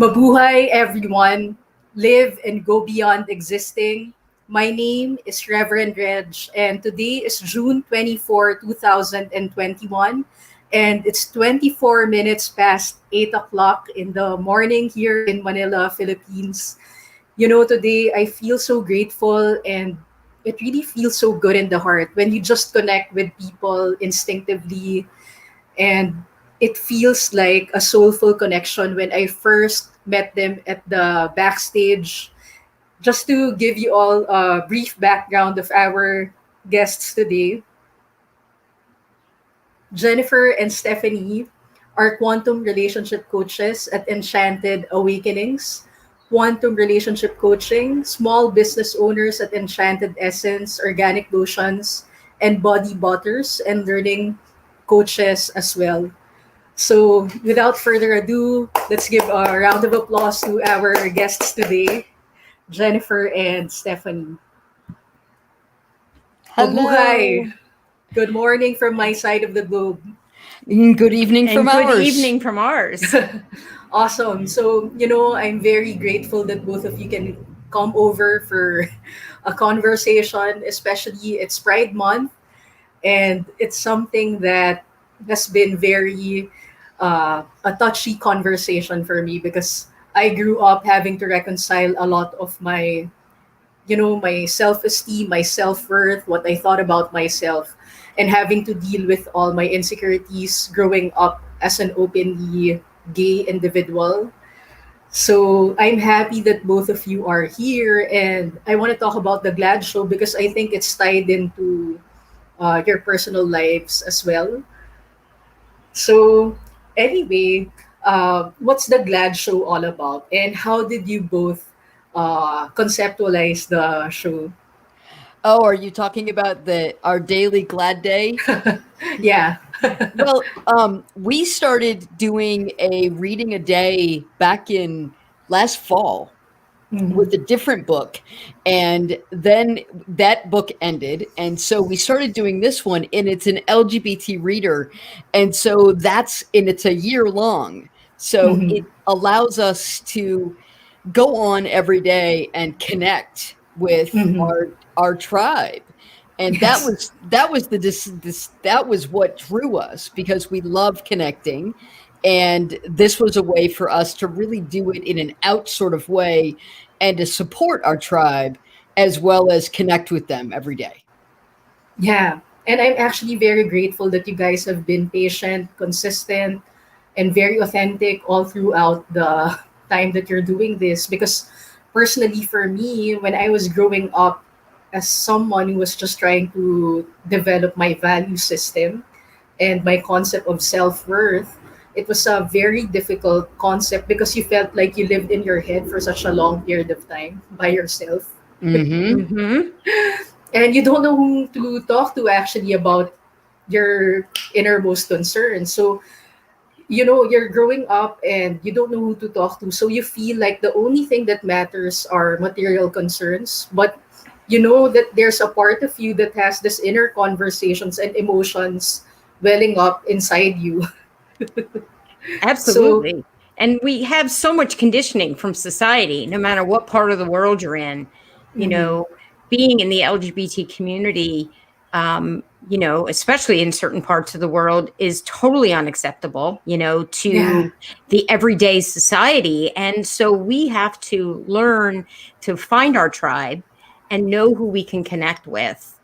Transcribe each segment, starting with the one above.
Mabuhay, everyone. Live and go beyond existing. My name is Reverend Reg, and today is June 24, 2021, and it's 24 minutes past 8 o'clock in the morning here in Manila, Philippines. Today I feel so grateful, and it really feels so good in the heart when you just connect with people instinctively, and it feels like a soulful connection when I first met them at the backstage. Just to give you all a brief background of our guests today, Jennifer and Stephanie are quantum relationship coaches at Enchanted Awakenings, quantum relationship coaching, small business owners at Enchanted Essence, Organic Lotions, and Body Butters, and learning coaches as well. So, without further ado, let's give a round of applause to our guests today, Jennifer and Stephanie. Hello. Mabuhay! Good morning from my side of the globe. Good evening from And good ours. evening from ours. Awesome. So, I'm very grateful that both of you can come over for a conversation, especially it's Pride Month, and it's something that has been very a touchy conversation for me because I grew up having to reconcile a lot of my self-esteem, my self-worth, what I thought about myself, and having to deal with all my insecurities growing up as an openly gay individual. So I'm happy that both of you are here, and I want to talk about the Glad Show because I think it's tied into your personal lives as well. So, anyway, what's the Glad Show all about, and how did you both conceptualize the show? Oh, are you talking about our daily glad day? Yeah. Well, we started doing a reading a day back in last fall Mhm. with a different book, and then that book ended, and so we started doing this one, and it's an LGBT reader, and so it's a year long, so Mhm. it allows us to go on every day and connect with Mhm. our tribe. And Yes. that was what drew us, because we love connecting, and this was a way for us to really do it in an out sort of way, and to support our tribe as well as connect with them every day. Yeah. And I'm actually very grateful that you guys have been patient, consistent, and very authentic all throughout the time that you're doing this. Because personally, for me, when I was growing up as someone who was just trying to develop my value system and my concept of self worth, it was a very difficult concept because you felt like you lived in your head for such a long period of time by yourself. Hmm. Mm-hmm. And you don't know who to talk to actually about your innermost concerns. So, you're growing up and you don't know who to talk to. So you feel like the only thing that matters are material concerns. But you know that there's a part of you that has this inner conversations and emotions welling up inside you. So, Absolutely. And we have so much conditioning from society, no matter what part of the world you're in. You mhm, know, being in the LGBT community, especially in certain parts of the world, is totally unacceptable, yeah, to the everyday society. And so we have to learn to find our tribe and know who we can connect with,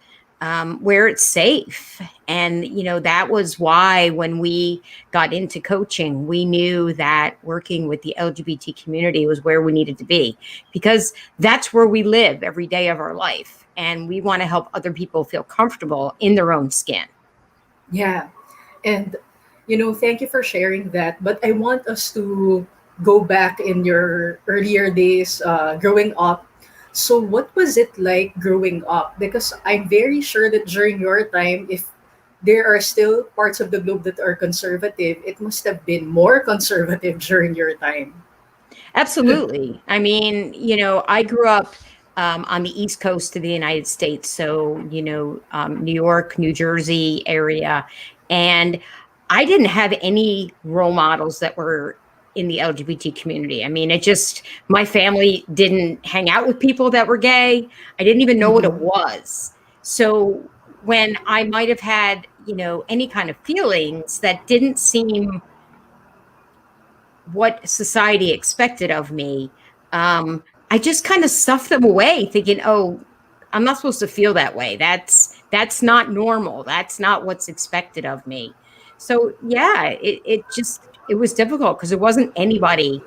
where it's safe. And, that was why when we got into coaching, we knew that working with the LGBT community was where we needed to be, because that's where we live every day of our life. And we want to help other people feel comfortable in their own skin. yeah. And, thank you for sharing that. But I want us to go back in your earlier days growing up. So, what was it like growing up? Because I'm very sure that during your time, if there are still parts of the globe that are conservative, it must have been more conservative during your time. Absolutely. I mean, I grew up on the East Coast of the United States. So, New York, New Jersey area. And I didn't have any role models that were in the LGBT community. I mean, it just, my family didn't hang out with people that were gay. I didn't even know what it Mm-hmm. was. So when I might have had, any kind of feelings that didn't seem what society expected of me, I just kind of stuffed them away, thinking, "Oh, I'm not supposed to feel that way. That's not normal. That's not what's expected of me." So yeah, it was difficult because there wasn't anybody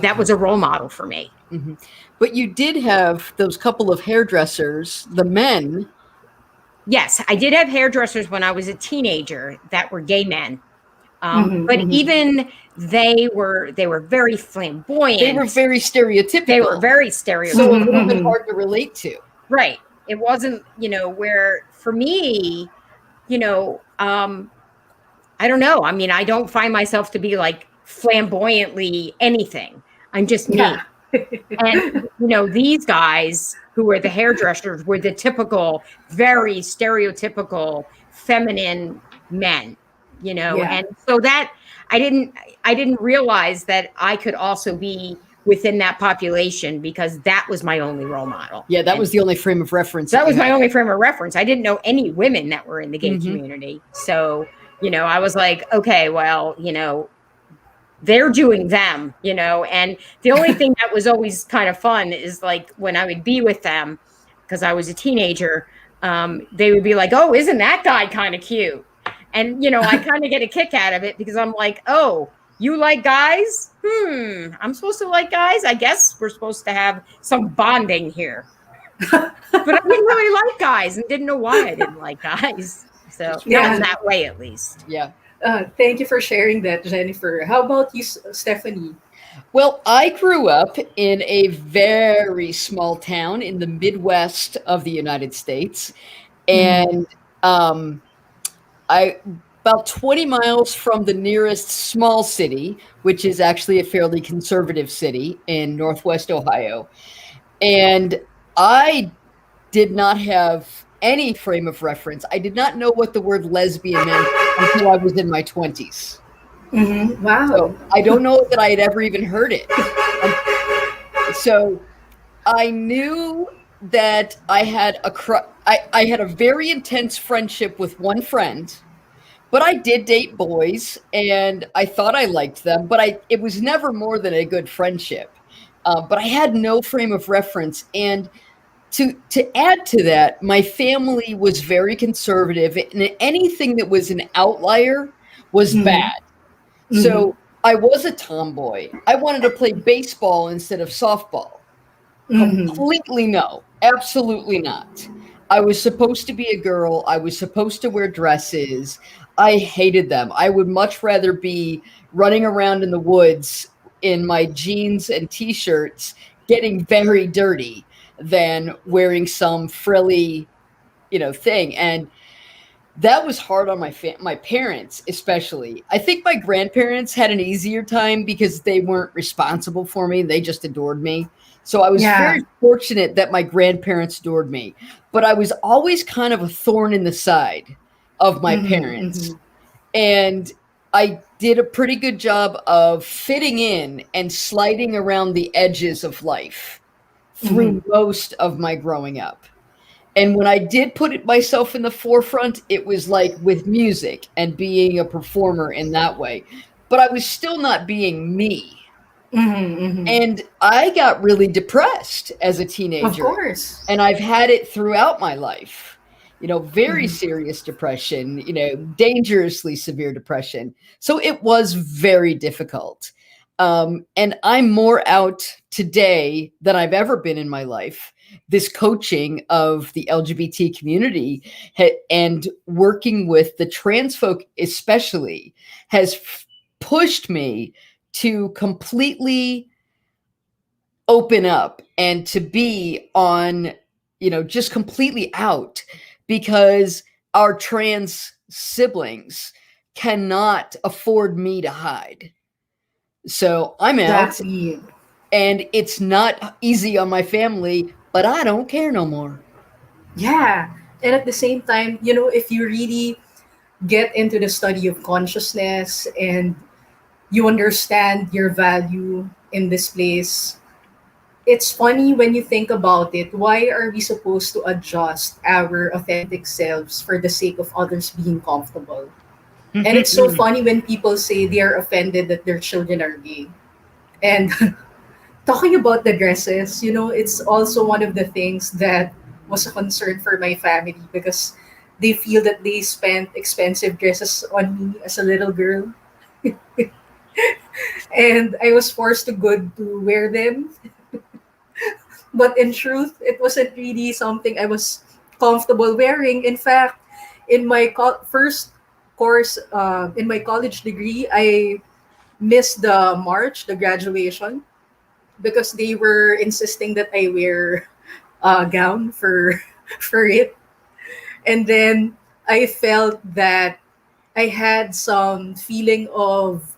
that was a role model for me. Hmm. But you did have those couple of hairdressers, the men. Yes, I did have hairdressers when I was a teenager that were gay men. Mm-hmm. But Mm-hmm. even they were very They were flamboyant. very They were stereotypical, very so a Mm-hmm. little bit stereotypical. Mm-hmm. hard to relate to. Right. It wasn't, where for me, you know, um, I don't know. I mean, I don't find myself to be like flamboyantly anything. I'm just me. Yeah. And these guys who were the hairdressers were the typical, very stereotypical feminine men, Yeah. and so that I didn't I didn't realize that I could also be within that population because that was my only role model. Yeah, that And was the only frame of reference that that you was my had. only frame of reference. I didn't know any women that were in the gay Hmm. community. So, I was like, okay, well, they're doing them, and the only thing that was always kind of fun is like when I would be with them, because I was a teenager, they would be like, oh, isn't that guy kind of cute? And I kind of get a kick out of it because I'm like, oh, you like guys? I'm supposed to like guys. I guess we're supposed to have some bonding here. But I didn't really like guys and didn't know why I didn't like guys. So that was Yeah. that way, at least. Yeah. Thank you for sharing that, Jennifer. How about you, Stephanie? Well, I grew up in a very small town in the Midwest of the United States, Mm-hmm. and um, I about 20 miles from the nearest small city, which is actually a fairly conservative city in Northwest Ohio. And I did not have any frame of reference. I did not know what the word lesbian meant until I was in my 20s. Mm-hmm. So Wow. I don't know that I had ever even heard it. And so I knew that I had I had a very intense friendship with one friend, but I did date boys and I thought I liked them, but it was never more than a good friendship. But I had no frame of reference. And to add to that, my family was very conservative, and anything that was an outlier was Mm-hmm. bad. Mm-hmm. So I was a tomboy. I wanted to play baseball instead of softball. Mm-hmm. Completely no. Absolutely not. I was supposed to be a girl. I was supposed to wear dresses. I hated them. I would much rather be running around in the woods in my jeans and t-shirts getting very dirty than wearing some frilly, thing. And that was hard on my parents, especially. I think my grandparents had an easier time because they weren't responsible for me. They just adored me. So I was Yeah. very fortunate that my grandparents adored me. But I was always kind of a thorn in the side of my Mm-hmm. parents. Mm-hmm. And I did a pretty good job of fitting in and sliding around the edges of life Mm-hmm. through most of my growing up. And when I did put it myself in the forefront, it was like with music and being a performer in that way. But I was still not being me. Mm-hmm. Mm-hmm. And I got really depressed as a Of teenager. course. And I've had it throughout my life. Very Mm-hmm. serious depression, dangerously severe depression. So it was very difficult. And I'm more out today than I've ever been in my life. This coaching of the LGBT community and working with the trans folk, especially, has pushed me to completely open up and to be on, just completely out, because our trans siblings cannot afford me to hide. So I'm out, Exactly. and it's not easy on my family, but I don't care no more. Yeah. And at the same time, if you really get into the study of consciousness and You understand your value in this place. It's funny when you think about it. Why are we supposed to adjust our authentic selves for the sake of others being comfortable? And it's so funny when people say they are offended that their children are gay. And talking about the dresses, it's also one of the things that was a concern for my family because they feel that they spent expensive dresses on me as a little girl. And I was forced to good to wear them. But in truth, it wasn't really something I was comfortable wearing. In fact, in my first course, in my college degree, I missed the march, the graduation, because they were insisting that I wear a gown for for it. And then I felt that I had some feeling of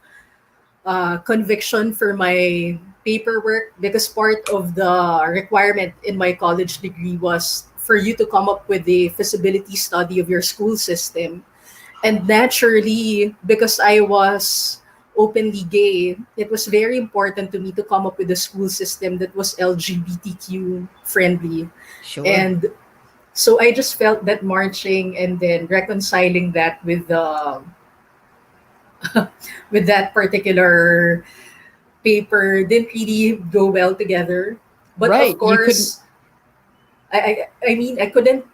conviction for my paperwork because part of the requirement in my college degree was for you to come up with a feasibility study of your school system. And naturally, because I was openly gay, it was very important to me to come up with a school system that was LGBTQ friendly. Sure. And so I just felt that marching and then reconciling that with that particular paper didn't really go well together. But Right. of You couldn't. course, I mean, I couldn't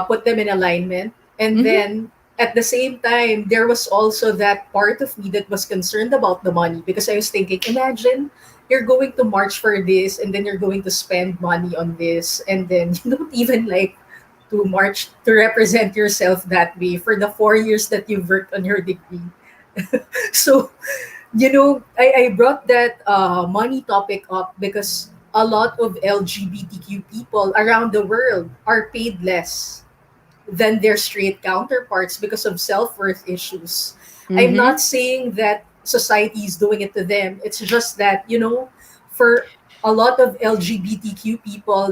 put them in alignment. And Mhm. then at the same time, there was also that part of me that was concerned about the money because I was thinking, imagine you're going to march for this and then you're going to spend money on this. And then you don't even like to march to represent yourself that way for the 4 years that you've worked on your degree. So I brought that money topic up because a lot of LGBTQ people around the world are paid less than their straight counterparts because of self-worth issues. I'm not Mhm. saying that society is doing it to them. It's just that, for a lot of LGBTQ people,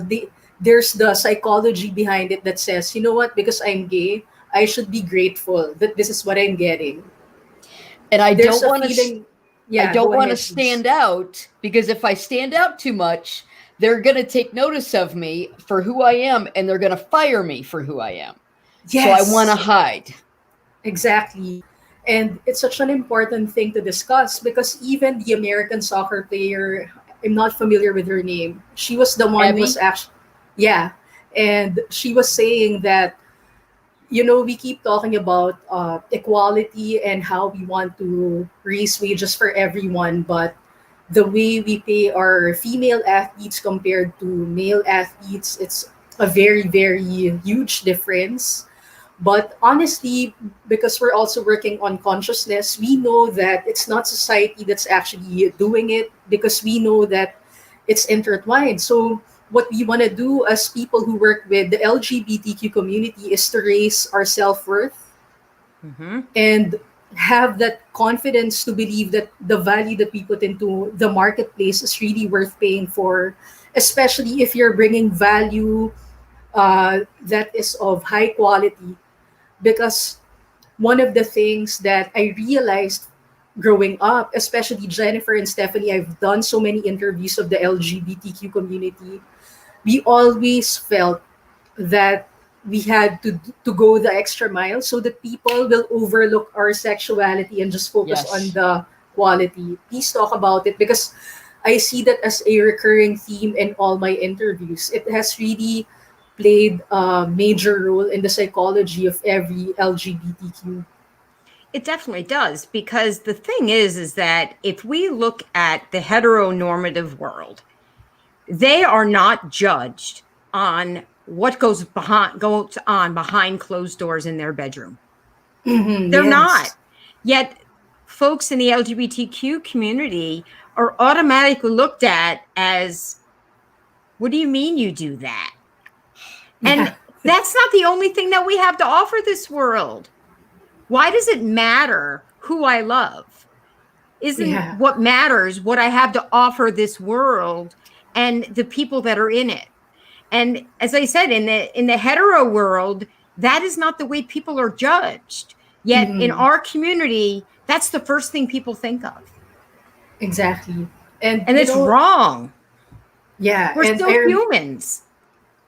there's the psychology behind it that says, you know what, because I'm gay, I should be grateful that this is what I'm getting. And I There's don't a want to. feeling, I yeah, don't go want to ahead, please. stand out because if I stand out too much, they're going to take notice of me for who I am and they're going to fire me for who I am. So I want to Yes, hide. exactly. And it's such an important thing to discuss because even the American soccer player, I'm not familiar with her name. She was the one who was Abby? actually, yeah. And she was saying that, we keep talking about equality and how we want to raise wages for everyone, but the way we pay our female athletes compared to male athletes, it's a very, very huge difference. But honestly, because we're also working on consciousness, we know that it's not society that's actually doing it because we know that it's intertwined. So, what we want to do as people who work with the LGBTQ community is to raise our self worth Mhm. and have that confidence to believe that the value that we put into the marketplace is really worth paying for, especially if you're bringing value that is of high quality. Because one of the things that I realized growing up, especially Jennifer and Stephanie, I've done so many interviews of the LGBTQ community. We always felt that we had to go the extra mile so that people will overlook our sexuality and just focus on Yes. the quality. Please talk about it because I see that as a recurring theme in all my interviews. It has really played a major role in the psychology of every LGBTQ. It definitely does because the thing is that if we look at the heteronormative world, they are not judged on what goes on behind closed doors in their bedroom. Mhm, They're not. yes. Yet folks in the LGBTQ community are automatically looked at as, what do you mean you do that? And Yeah. that's not the only thing that we have to offer this world. Why does it matter who I love? Isn't Yeah. what matters what I have to offer this world and the people that are in it? And as I said, in the hetero world, that is not the way people are judged. Yet in Mhm. our community, that's the first thing people think of. Exactly. And And it's wrong. yeah, We're and still humans.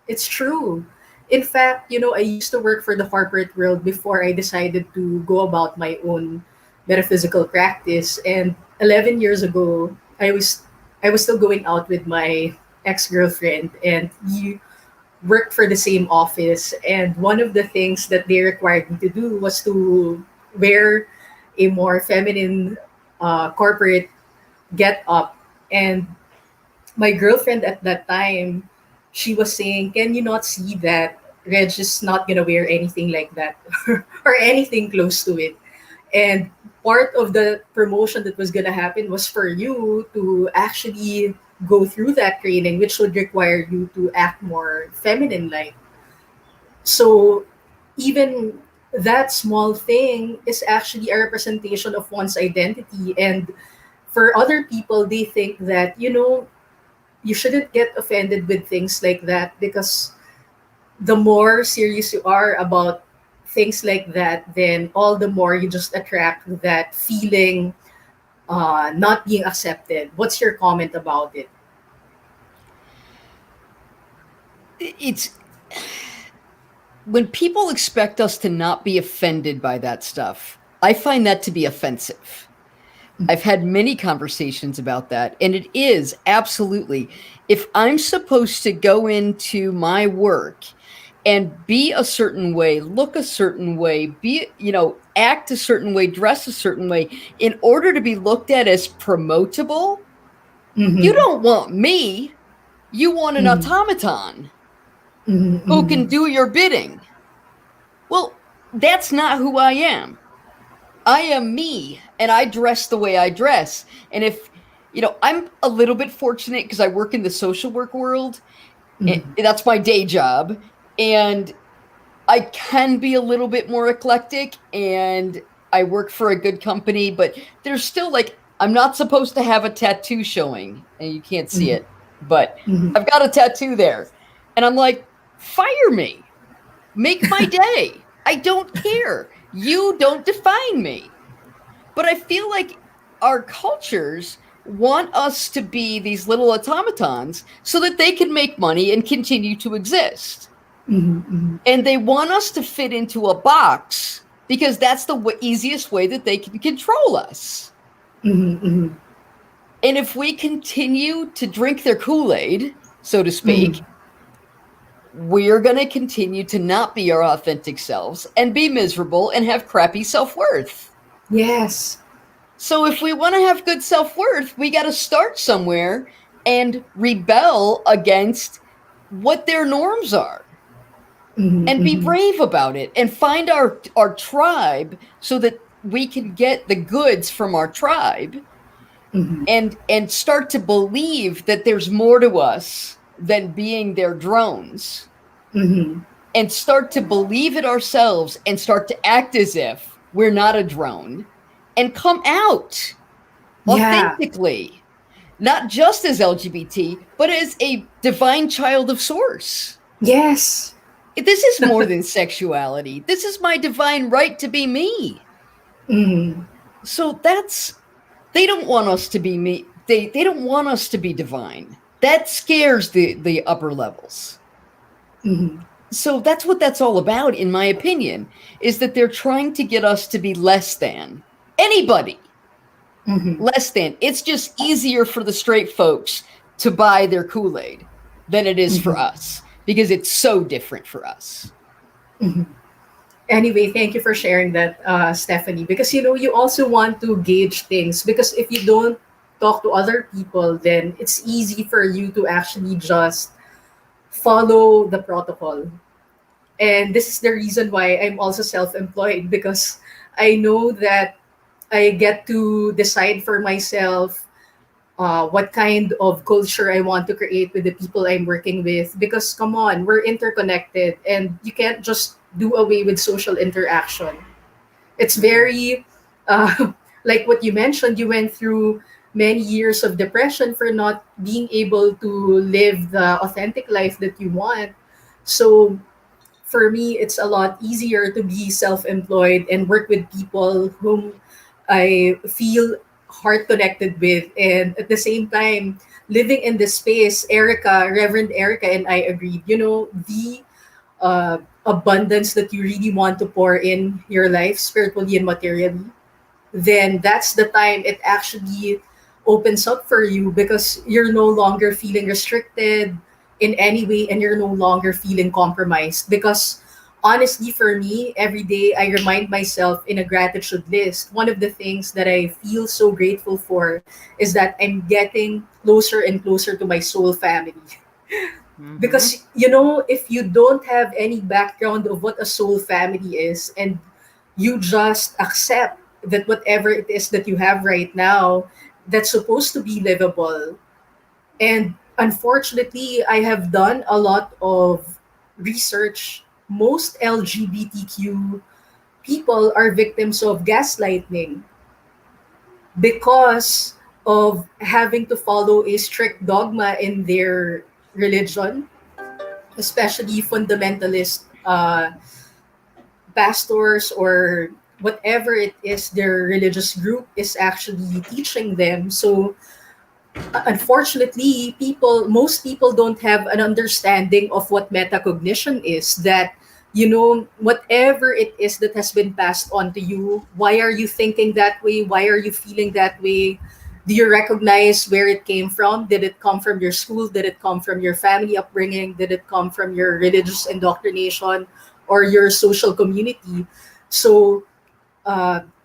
it's true. In fact, I used to work for the corporate world before I decided to go about my own metaphysical practice. And 11 years ago, I was still going out with my ex-girlfriend, and he worked for the same office. And one of the things that they required me to do was to wear a more feminine corporate get up. And my girlfriend at that time, she was saying, "Can you not see that Reg is not gonna wear anything like that or anything close to it?" And part of the promotion that was gonna happen was for you to actually go through that training, which would require you to act more feminine like. So even that small thing is actually a representation of one's identity. And for other people, they think that, you shouldn't get offended with things like that, because the more serious you are about things like that, then all the more you just attract that feeling not being accepted. What's your comment about it? It's when people expect us to not be offended by that stuff, I find that to be offensive. I've had many conversations about that. And it is absolutely, if I'm supposed to go into my work and be a certain way, look a certain way, act a certain way, dress a certain way, in order to be looked at as promotable, you Mm-hmm. don't want me. You want an Mm-hmm. automaton who Mm-hmm. can do your bidding. Well, that's not who I am. I am me and I dress the way I dress. And if, I'm a little bit fortunate because I work in the social work world. Mm-hmm. That's my day job. And I can be a little bit more eclectic and I work for a good company, but there's still like, I'm not supposed to have a tattoo showing and you can't see Mm-hmm. it, but Mm-hmm. I've got a tattoo there. And I'm like, fire me, make my day. I don't care. You don't define me. But I feel like our cultures want us to be these little automatons so that they can make money and continue to exist. Mm-hmm. And they want us to fit into a box because that's the easiest way that they can control us. Mm-hmm. And if we continue to drink their Kool Aid, so to Mm-hmm. speak, we're going to continue to not be our authentic selves and be miserable and have crappy self worth. Yes. So if we want to have good self-worth, we got to start somewhere and rebel against what their norms are Mm-hmm. and be Mm-hmm. brave about it and find our tribe so that we can get the goods from our tribe Mm-hmm. and start to believe that there's more to us than being their drones Mm-hmm. and start to believe it ourselves and start to act as if we're not a drone and come out Yeah. authentically, not just as LGBT, but as a divine child of source. Yes. This is more than sexuality. This is my divine right to be me. Mm-hmm. So they don't want us to be me. They don't want us to be divine. That scares the upper levels. Mm-hmm. So that's what that's all about, in my opinion, is that they're trying to get us to be less than anybody. Mm-hmm. Less than. It's just easier for the straight folks to buy their Kool Aid than it is for Mm-hmm. us because it's so different for us. Mm-hmm. Anyway, thank you for sharing that, Stephanie, because you also want to gauge things, because if you don't talk to other people, then it's easy for you to actually just follow the protocol. And this is the reason why I'm also self-employed, because I know that I get to decide for myself what kind of culture I want to create with the people I'm working with. Because come on, we're interconnected and you can't just do away with social interaction. It's very, uh, like what you mentioned, you went through many years of depression for not being able to live the authentic life that you want. So for me, it's a lot easier to be self employed and work with people whom I feel heart connected with. And at the same time, living in this space, Erica, Reverend Erica, and I agreed, the abundance that you really want to pour in your life, spiritually and materially, then that's the time it actually opens up for you, because you're no longer feeling restricted in any way, and you're no longer feeling compromised. Because honestly, for me, every day I remind myself in a gratitude list, one of the things that I feel so grateful for is that I'm getting closer and closer to my soul family. Mm-hmm. Because, if you don't have any background of what a soul family is, and you just accept that whatever it is that you have right now, that's supposed to be livable. And unfortunately, I have done a lot of research. Most LGBTQ people are victims of gaslighting because of having to follow a strict dogma in their religion, especially fundamentalist pastors, or whatever it is their religious group is actually teaching them. So unfortunately, most people don't have an understanding of what metacognition is. That, whatever it is that has been passed on to you, why are you thinking that way, why are you feeling that way? Do you recognize where it came from? Did it come from your school? Did it come from your family upbringing? Did it come from your religious indoctrination or your social community? So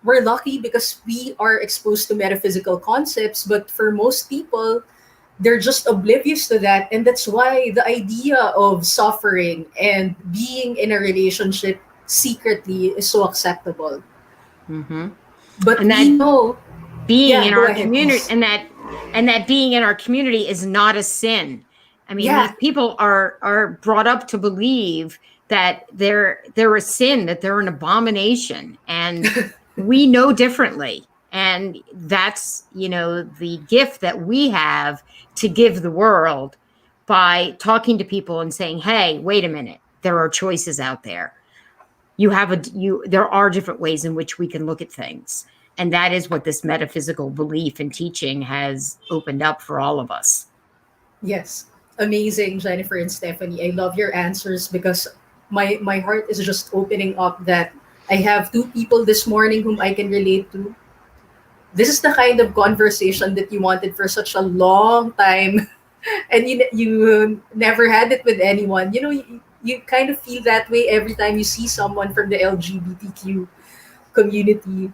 we're lucky because we are exposed to metaphysical concepts, but for most people, they're just oblivious to that. And that's why the idea of suffering and being in a relationship secretly is so acceptable. Mm-hmm. But And we that know, being yeah, in go our ahead, community, please. and that being in our community is not a sin. I mean, these Yeah, people are brought up to believe that they're a sin, that they're an abomination, and we know differently. And that's, the gift that we have to give the world by talking to people and saying, hey, wait a minute, there are choices out there. There are different ways in which we can look at things, and that is what this metaphysical belief and teaching has opened up for all of us. yes. Amazing, Jennifer and Stephanie. I love your answers, because my heart is just opening up that I have two people this morning whom I can relate to. This is the kind of conversation that you wanted for such a long time, and you never had it with anyone. You kind of feel that way every time you see someone from the LGBTQ community.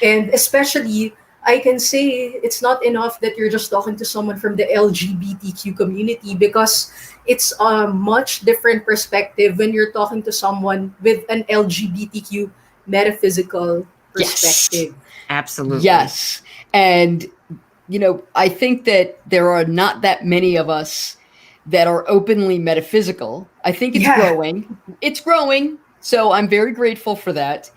And especially, I can say it's not enough that you're just talking to someone from the LGBTQ community, because it's a much different perspective when you're talking to someone with an LGBTQ metaphysical Yes. perspective. Absolutely. Yes. And, I think that there are not that many of us that are openly metaphysical. I think it's Yeah. growing. It's growing. So I'm very grateful for that.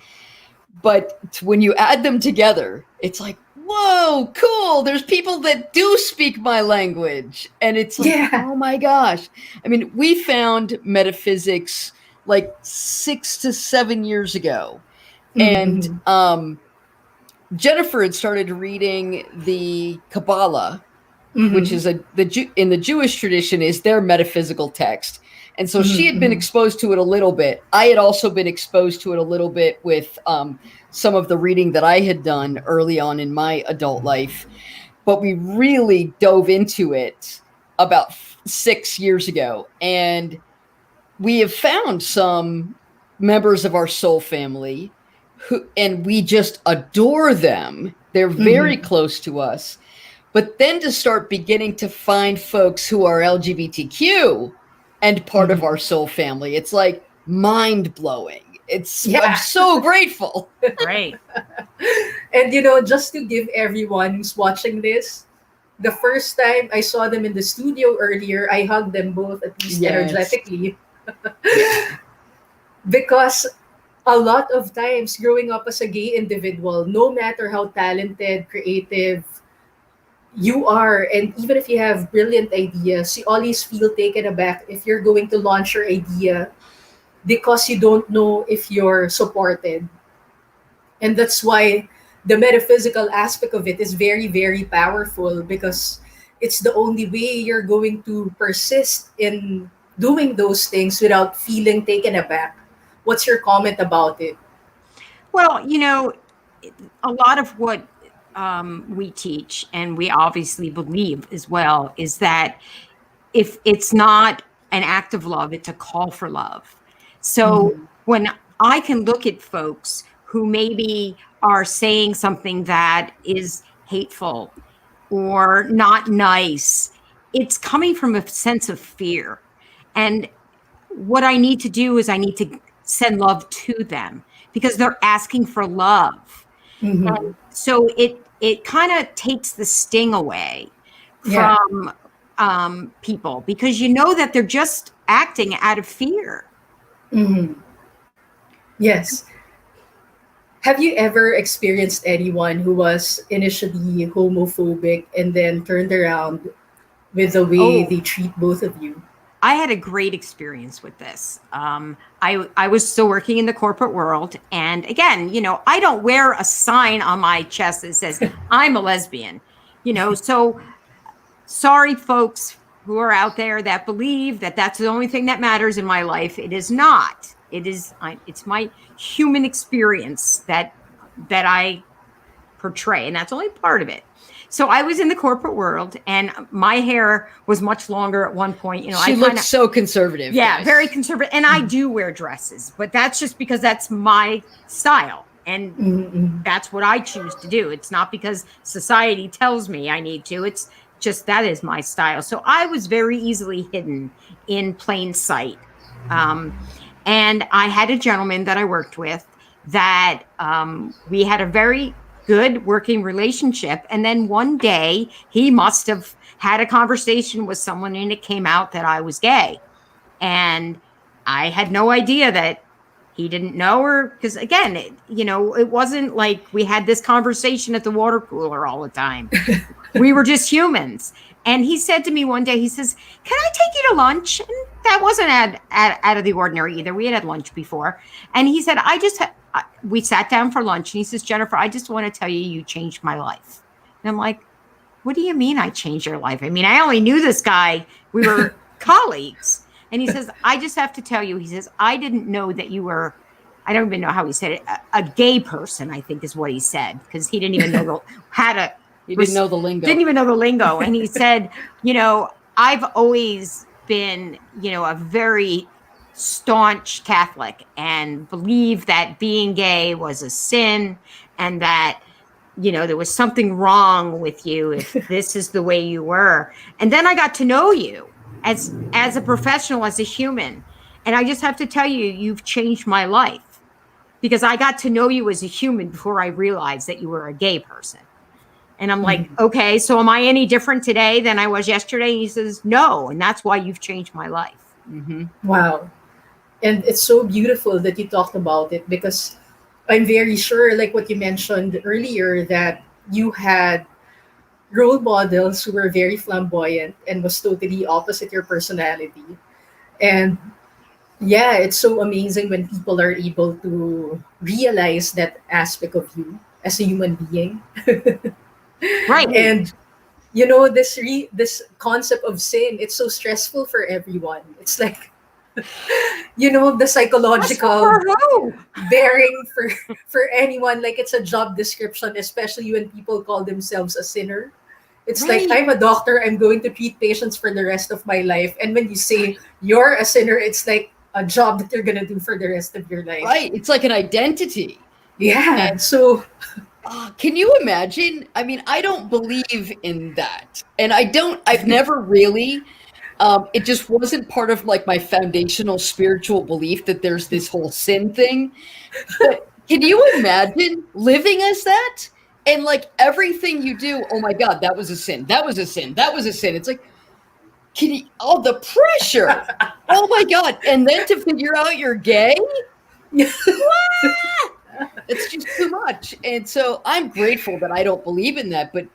But when you add them together, it's like, whoa, cool. There's people that do speak my language. And it's like, Yeah. oh my gosh. I mean, we found metaphysics like 6 to 7 years ago. And Mm-hmm. Jennifer had started reading the Kabbalah, which Mm-hmm. is in the Jewish tradition is their metaphysical text. And so she had been Mm-hmm. exposed to it a little bit. I had also been exposed to it a little bit with some of the reading that I had done early on in my adult life. But we really dove into it about 6 years ago. And we have found some members of our soul family and we just adore them. They're very Mm-hmm. close to us. But then to start beginning to find folks who are LGBTQ and part of Mm-hmm. our soul family, it's like mind blowing. I'm Yeah. so grateful. Right. And just to give everyone who's watching this, the first time I saw them in the studio earlier, I hugged them both, at least Yes. energetically, Yeah. because a lot of times growing up as a gay individual, no matter how talented, creative you are, and even if you have brilliant ideas, you always feel taken aback if you're going to launch your idea, because you don't know if you're supported. And that's why the metaphysical aspect of it is very, very powerful because it's the only way you're going to persist in doing those things without feeling taken aback. What's your comment about it? Well, a lot of what we teach and we obviously believe as well is that if it's not an act of love, it's a call for love. So Mhm. when I can look at folks who maybe are saying something that is hateful or not nice, it's coming from a sense of fear. And what I need to do is I need to send love to them because they're asking for love. Mhm. And so it kind of takes the sting away Yeah. from people because you know that they're just acting out of fear. Mhm. Yes. Have you ever experienced anyone who was initially homophobic and then turned around with the way Oh, they treat both of you? I had a great experience with this. I was still working in the corporate world, and again, I don't wear a sign on my chest that says I'm a lesbian. So sorry, folks who are out there that believe that that's the only thing that matters in my life. It is not. It's my human experience that I portray, and that's only part of it. So I was in the corporate world, and my hair was much longer at one point. I She kind looks of, so conservative, yeah, very guys. conservative, and I do wear dresses, but that's just because that's my style, and Mhm. that's what I choose to do. It's not because society tells me I need to. It's just that is my style. So I was very easily hidden in plain sight. Um, and I had a gentleman that I worked with that we had a very good working relationship. And then one day he must have had a conversation with someone and it came out that I was gay. And I had no idea that he didn't know her because again, it wasn't like we had this conversation at the water cooler all the time. We were just humans. And he said to me one day, he says, "Can I take you to lunch?" And that wasn't out of the ordinary either. We had lunch before. And he said, we sat down for lunch. And he says, "Jennifer, I just want to tell you, you changed my life." And I'm like, "What do you mean I changed your life?" I mean, I only knew this guy. We were colleagues. And he says, "I just have to tell you," he says, "I didn't know that you were," I don't even know how he said it, a gay person, I think is what he said, because he didn't even know how to, You didn't know the lingo. didn't even know the lingo. And he said, "I've always been, a very staunch Catholic and believed that being gay was a sin and that there was something wrong with you if this is the way you were. And then I got to know you as a professional, as a human. And I just have to tell you, you've changed my life because I got to know you as a human before I realized that you were a gay person." And I'm like, Mhm. "Okay, so am I any different today than I was yesterday?" And he says, "No. And that's why you've changed my life." Hmm. Wow. And it's so beautiful that you talked about it because I'm very sure, like what you mentioned earlier, that you had role models who were very flamboyant and was totally opposite your personality. And yeah, it's so amazing when people are able to realize that aspect of you as a human being. Right. And this concept of sin, it's so stressful for everyone. It's like the Stressful psychological for who? bearing for anyone, like it's a job description, especially when people call themselves a sinner. It's like, Right. I'm a doctor, I'm going to treat patients for the rest of my life, and when you say you're a sinner, it's like a job that you're going to do for the rest of your life. Right. It's like an identity. Yeah, so Can you imagine? I mean, I don't believe in that. And I've never really, it just wasn't part of like my foundational spiritual belief that there's this whole sin thing. But can you imagine living as that? And like everything you do, oh my God, that was a sin. That was a sin. That was a sin. It's like, the pressure. Oh my God. And then to figure out you're gay? What? It's just too much. And so I'm grateful that I don't believe in that. But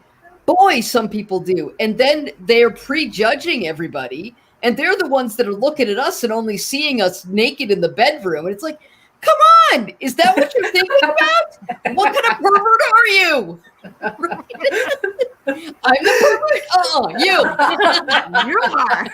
boy, some people do. And then they're prejudging everybody. And they're the ones that are looking at us and only seeing us naked in the bedroom. And it's like, Come on, is that what you're thinking about? What kind of pervert are you? I'm the pervert. You. You are.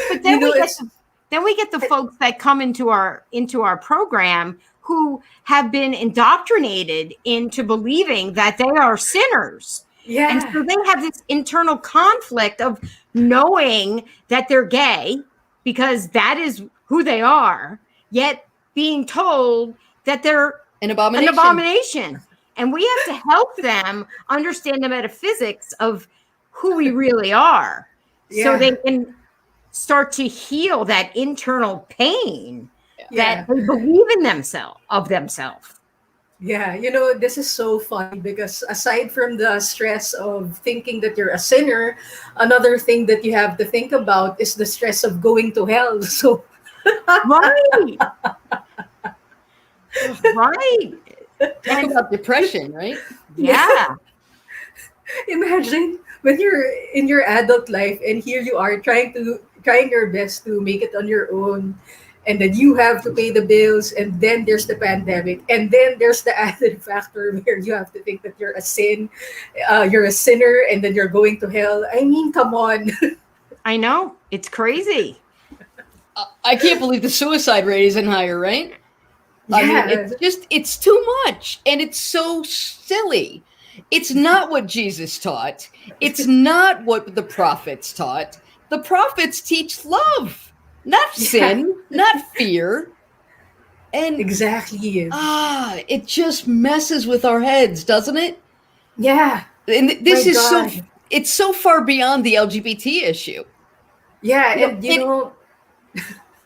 But You then know, we get it's the folks that come into our program who have been indoctrinated into believing that they are sinners. And yeah, so they have this internal conflict of knowing that they're gay because that is who they are, yet being told that they're An an abomination. abomination. And we have to help them understand the metaphysics of who we really are so yeah, they can start to heal that internal pain that yeah. they believe in themselves. Yeah, this is so funny because aside from the stress of thinking that you're a sinner, another thing that you have to think about is the stress of going to hell. So Right. Right. Talk And about depression, right? yeah, yeah. imagine when you're in your adult life and here you are trying your best to make it on your own, and then you have to pay the bills, and then there's the pandemic, and then there's the added factor where you have to think that you're a sinner, and then you're going to hell. I mean, come on. I know. It's crazy. I can't believe the suicide rate isn't higher, right? I mean, Yeah, it's too much and it's so silly. It's not what Jesus taught. It's not what the prophets taught. The prophets teach love, not yeah, sin, not fear. And exactly. it just messes with our heads, doesn't it? Yeah, And my this is God. it's so far beyond the LGBT issue. Yeah, You know,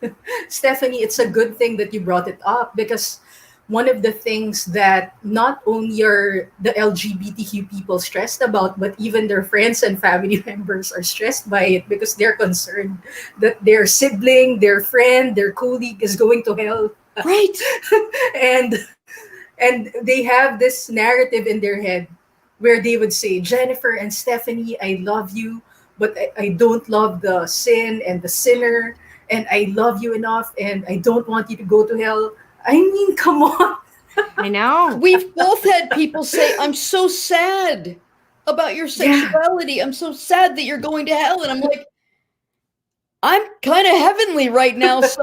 and it Stephanie, it's a good thing that you brought it up because one of the things that not only are the LGBTQ people stressed about, but even their friends and family members are stressed by it because they're concerned that their sibling, their friend, their colleague is going to hell. right. and and they have this narrative in their head where they would say, Jennifer and Stephanie, I love you, but I don't love the sin and the sinner, and I love you enough, and I don't want you to go to hell. I mean, come on. I know. We've both had people say, I'm so sad about your Yeah, sexuality. I'm so sad that you're going to hell. And I'm like, I'm kind of heavenly right now, so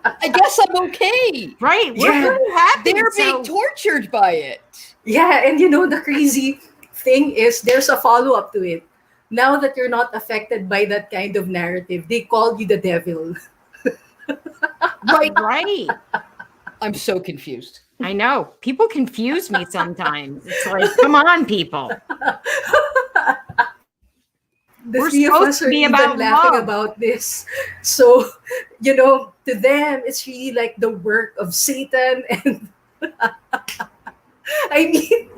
I guess I'm okay. Right. We're yeah, pretty happy. They're being So tortured by it. yeah. And the crazy thing is there's a follow up to it. Now that you're not affected by that kind of narrative, they call you the devil. Right. right. I'm so confused. I know. People confuse me sometimes. It's like, come on, people. The We're three of supposed us to are be even about laughing love. about this. So, to them, it's really like the work of Satan. And I mean,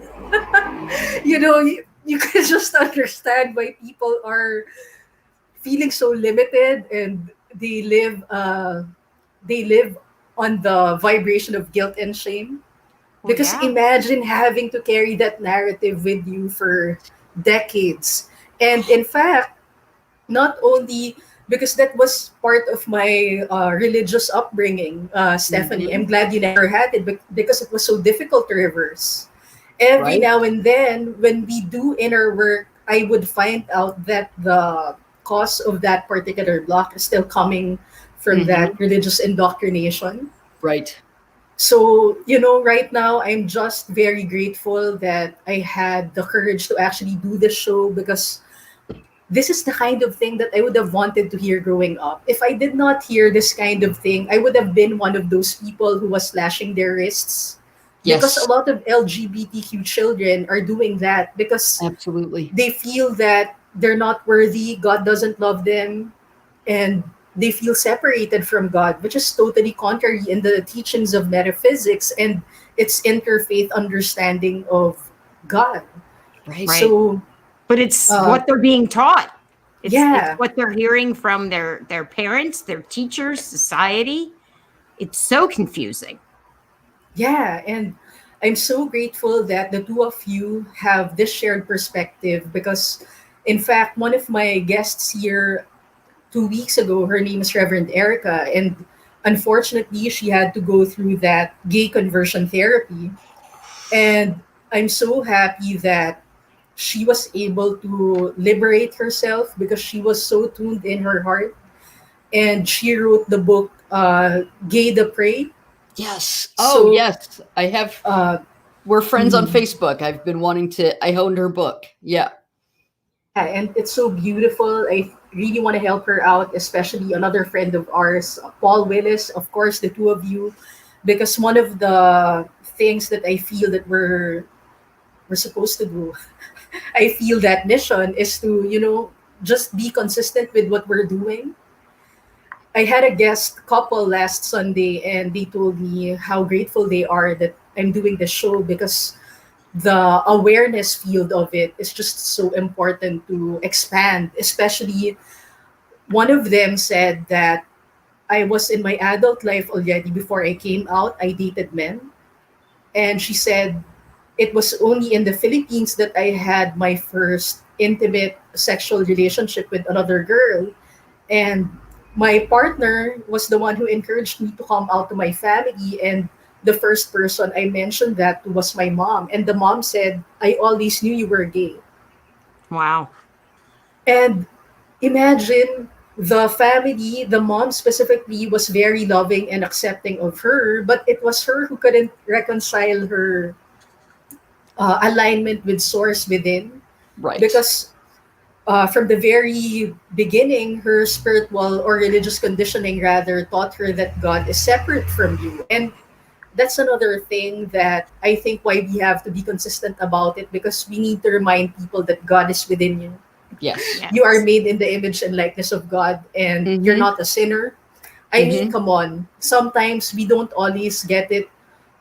you can just understand why people are feeling so limited and they live on the vibration of guilt and shame. Well, Because yeah. imagine having to carry that narrative with you for decades. And in fact, not only because that was part of my religious upbringing, Stephanie. I'm Mhm. glad you never had it because it was so difficult to reverse. Every Right. now and then, when we do inner work, I would find out that the cause of that particular block is still coming from Mhm. that religious indoctrination. Right. So, right now, I'm just very grateful that I had the courage to actually do this show because this is the kind of thing that I would have wanted to hear growing up. If I did not hear this kind of thing, I would have been one of those people who was slashing their wrists because a Yes, lot of LGBTQ children are doing that because absolutely. they feel that they're not worthy, God doesn't love them, and they feel separated from God, which is totally contrary in the teachings of metaphysics and its interfaith understanding of God. Right. Right. So, But it's uh, what they're being taught. It's yeah, what they're hearing from their parents, their teachers, society. It's so confusing. yeah. And I'm so grateful that the two of you have this shared perspective because, in fact, one of my guests here 2 weeks ago, her name is Reverend Erica, and Unfortunately, she had to go through that gay conversion therapy. And I'm so happy that she was able to liberate herself because she was so tuned in her heart. And she wrote the book, Gay the Prey. Yes. Oh, So, yes. I have. uh, We're friends on mhm. Facebook. I've been wanting to. I owned her book. Yeah. Yeah, and it's so beautiful. I really want to help her out, especially another friend of ours, Paul Willis, of course, the two of you, because one of the things that I feel that we're supposed to do, I feel that mission is to, just be consistent with what we're doing. I had a guest couple last Sunday and they told me how grateful they are that I'm doing the show because the awareness field of it is just so important to expand. Especially one of them said that I was in my adult life already before I came out. I dated men. And she said it was only in the Philippines that I had my first intimate sexual relationship with another girl. And my partner was the one who encouraged me to come out to my family. And the first person I mentioned that to was my mom. And the mom said, I always knew you were gay. Wow. And imagine the family, the mom specifically was very loving and accepting of her, but it was her who couldn't reconcile her alignment with source within Right. because from the very beginning, her spiritual or religious conditioning rather taught her that God is separate from you. And that's another thing that I think why we have to be consistent about it because we need to remind people that God is within you. Yes. You are Yes. made in the image and likeness of God and you're Mm-hmm. not a sinner. I mean, Mm-hmm. come on. Sometimes we don't always get it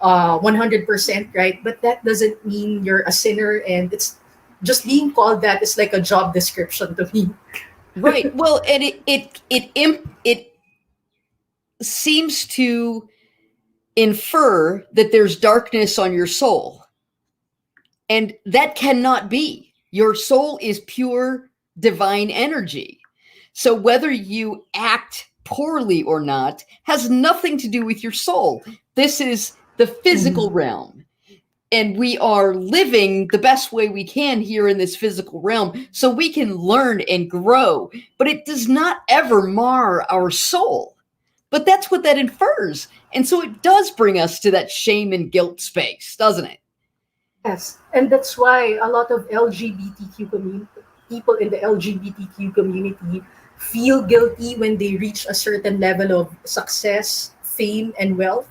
100% right, but that doesn't mean you're a sinner and it's just being called that is like a job description to me. Right. Well, and it seems to infer that there's darkness on your soul. And that cannot be. Your soul is pure divine energy. So whether you act poorly or not has nothing to do with your soul. This is the physical Mhm. realm. And we are living the best way we can here in this physical realm so we can learn and grow. But it does not ever mar our soul. But that's what that infers. And so it does bring us to that shame and guilt space, doesn't it? Yes, and that's why a lot of LGBTQ community people in the LGBTQ community feel guilty when they reach a certain level of success, fame, and wealth.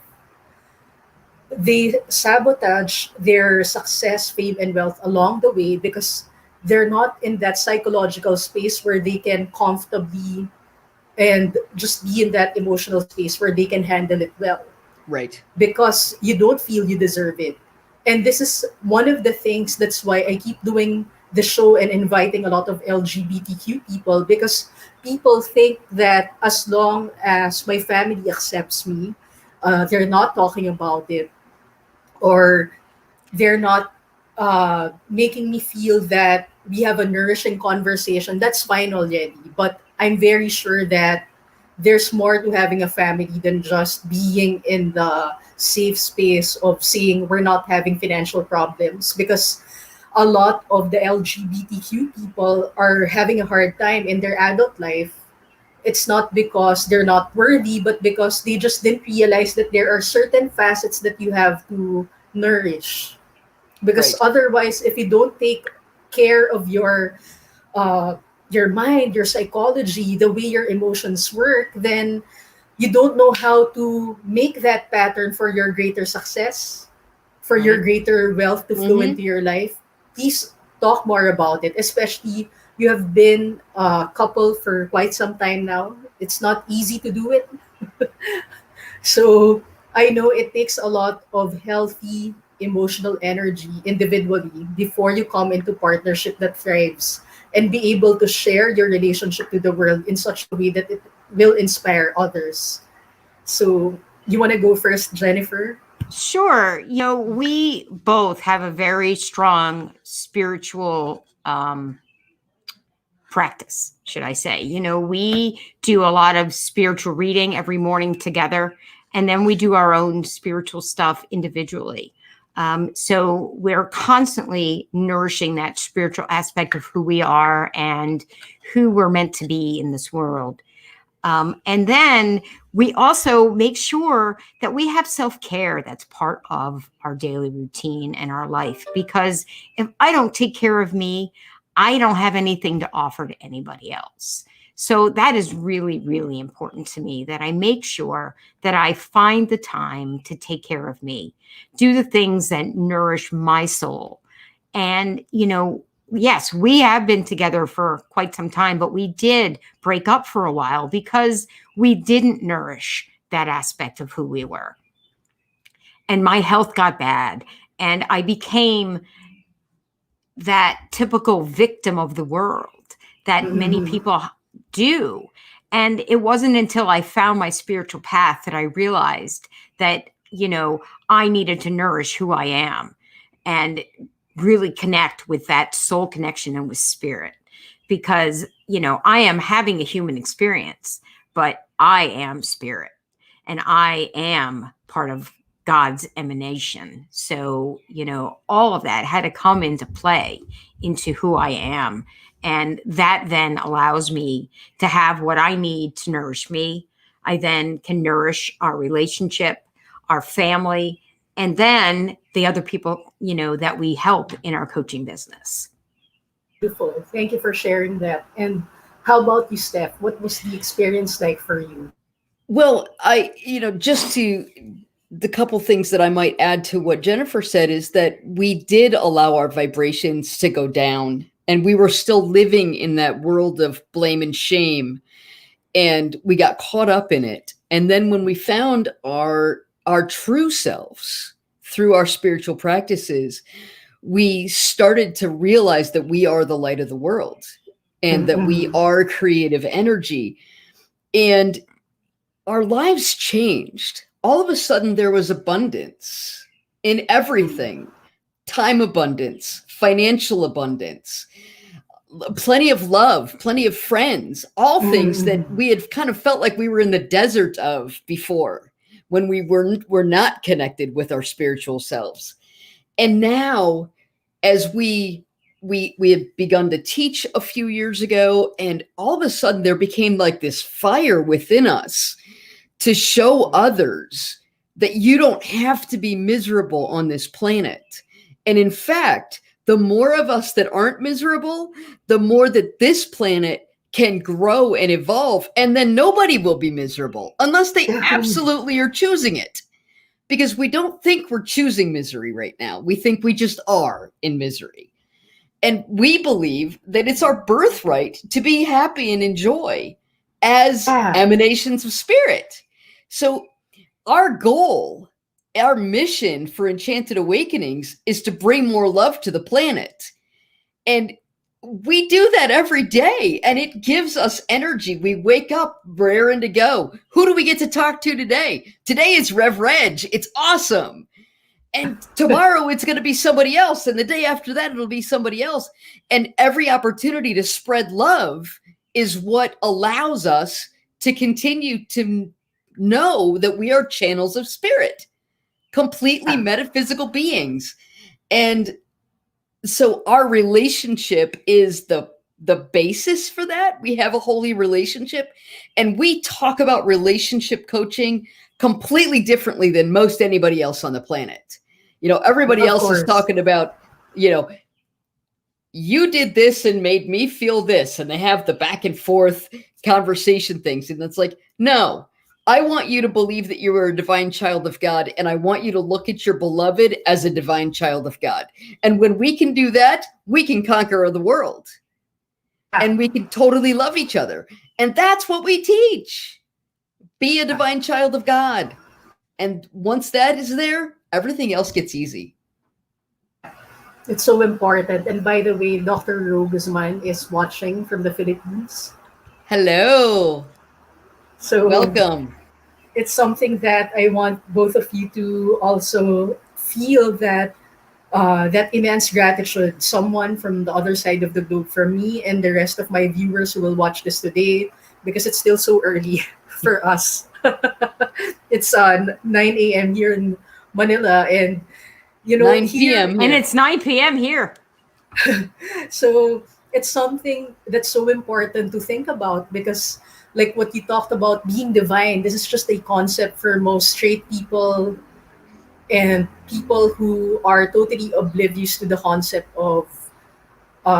They sabotage their success, fame, and wealth along the way because they're not in that psychological space where they can comfortably and just be in that emotional space where they can handle it well Right. because you don't feel you deserve it. And this is one of the things that's why I keep doing the show and inviting a lot of LGBTQ people because people think that as long as my family accepts me, they're not talking about it or they're not making me feel that we have a nourishing conversation, that's fine already. But I'm very sure that there's more to having a family than just being in the safe space of saying we're not having financial problems because a lot of the LGBTQ people are having a hard time in their adult life. It's not because they're not worthy, but because they just didn't realize that there are certain facets that you have to nourish because Right. otherwise if you don't take care of uh, your mind, your psychology, the way your emotions work, then you don't know how to make that pattern for your greater success, for your Right. greater wealth to flow into Mm-hmm. your life. Please talk more about it, especially you have been a couple for quite some time now. It's not easy to do it. So I know it takes a lot of healthy emotional energy individually before you come into partnership that thrives and be able to share your relationship to the world in such a way that it will inspire others. So you want to go first, Jennifer? Sure. We both have a very strong spiritual practice, should I say. We do a lot of spiritual reading every morning together, and then we do our own spiritual stuff individually. So we're constantly nourishing that spiritual aspect of who we are and who we're meant to be in this world. And then we also make sure that we have self-care that's part of our daily routine and our life. Because if I don't take care of me, I don't have anything to offer to anybody else. So that is really, really important to me, that I make sure that I find the time to take care of me, do the things that nourish my soul. And, yes, we have been together for quite some time, but we did break up for a while because we didn't nourish that aspect of who we were. And my health got bad, and I became that typical victim of the world that many Mhm. people do. And it wasn't until I found my spiritual path that I realized that, I needed to nourish who I am and really connect with that soul connection and with spirit. Because, I am having a human experience, but I am spirit and I am part of God's emanation. So, all of that had to come into play into who I am. And that then allows me to have what I need to nourish me. I then can nourish our relationship, our family, and then the other people, that we help in our coaching business. Beautiful. Thank you for sharing that. And how about you, Steph? What was the experience like for you? Well, just to the couple things that I might add to what Jennifer said is that we did allow our vibrations to go down, and we were still living in that world of blame and shame, and we got caught up in it. And then when we found our true selves through our spiritual practices, we started to realize that we are the light of the world and that we Mm-hmm. are creative energy. And our lives changed. All of a sudden, there was abundance in everything: time abundance, financial abundance, plenty of love, plenty of friends, all things that Mm-hmm. we had kind of felt like we were in the desert of before when we were not connected with our spiritual selves. And now, as we had begun to teach a few years ago, and all of a sudden there became like this fire within us to show others that you don't have to be miserable on this planet. And in fact, the more of us that aren't miserable, the more that this planet can grow and evolve. And then nobody will be miserable unless they absolutely are choosing it. Because we don't think we're choosing misery right now. We think we just are in misery. And we believe that it's our birthright to be happy and enjoy as Yeah. emanations of spirit. So our goal, our mission for Enchanted Awakenings is to bring more love to the planet. And we do that every day, and it gives us energy. We wake up raring to go. Who do we get to talk to today? Today is Rev Reg. It's awesome. And tomorrow it's going to be somebody else. And the day after that, it'll be somebody else. And every opportunity to spread love is what allows us to continue to know that we are channels of spirit, completely metaphysical beings. And so our relationship is the basis for that. We have a holy relationship, and we talk about relationship coaching completely differently than most anybody else on the planet. Everybody Of else is course. talking about, you did this and made me feel this, and they have the back and forth conversation things. And it's like, no, I want you to believe that you are a divine child of God, and I want you to look at your beloved as a divine child of God. And when we can do that, we can conquer the world, Yeah. and we can totally love each other. And that's what we teach. Be a divine child of God. And once that is there, everything else gets easy. It's so important. And by the way, Dr. Ro Guzman is watching from the Philippines. Hello. So Welcome. it's something that I want both of you to also feel that that immense gratitude, someone from the other side of the globe, for me and the rest of my viewers who will watch this today, because it's still so early for us. It's 9 a.m. here in Manila, and9 here, p.m. And here. it's 9 p.m. here. so it's something that's so important to think about because, like what you talked about, being divine, this is just a concept for most straight people and people who are totally oblivious to the concept of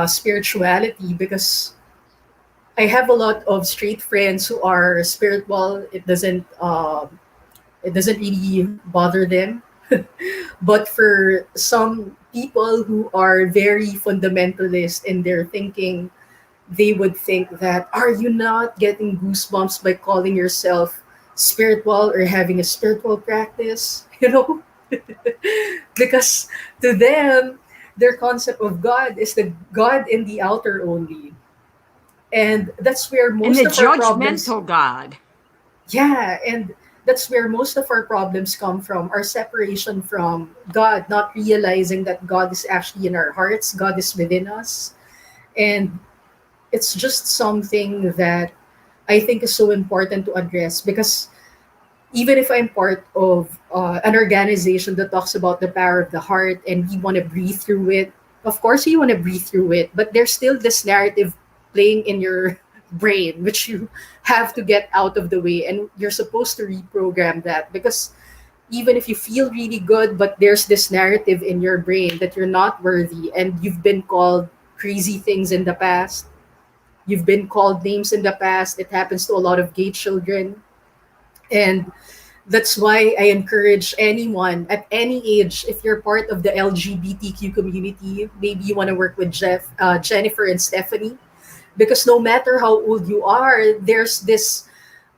spirituality, because I have a lot of straight friends who are spiritual. It doesn't really bother them. But for some people who are very fundamentalist in their thinking, they would think that, are you not getting goosebumps by calling yourself spiritual or having a spiritual practice? Because to them, their concept of God is the God in the outer only. And that's where And most the of our problems, judgmental God. yeah, and that's where most of our problems come from, our separation from God, not realizing that God is actually in our hearts, God is within us. And it's just something that I think is so important to address, because even if I'm part of an organization that talks about the power of the heart and we want to breathe through it, of course you want to breathe through it, but there's still this narrative playing in your brain, which you have to get out of the way. And you're supposed to reprogram that, because even if you feel really good, but there's this narrative in your brain that you're not worthy and you've been called crazy things in the past. You've been called names in the past. It happens to a lot of gay children. And that's why I encourage anyone at any age, if you're part of the LGBTQ community, maybe you want to work with Jennifer and Stephanie, because no matter how old you are, there's this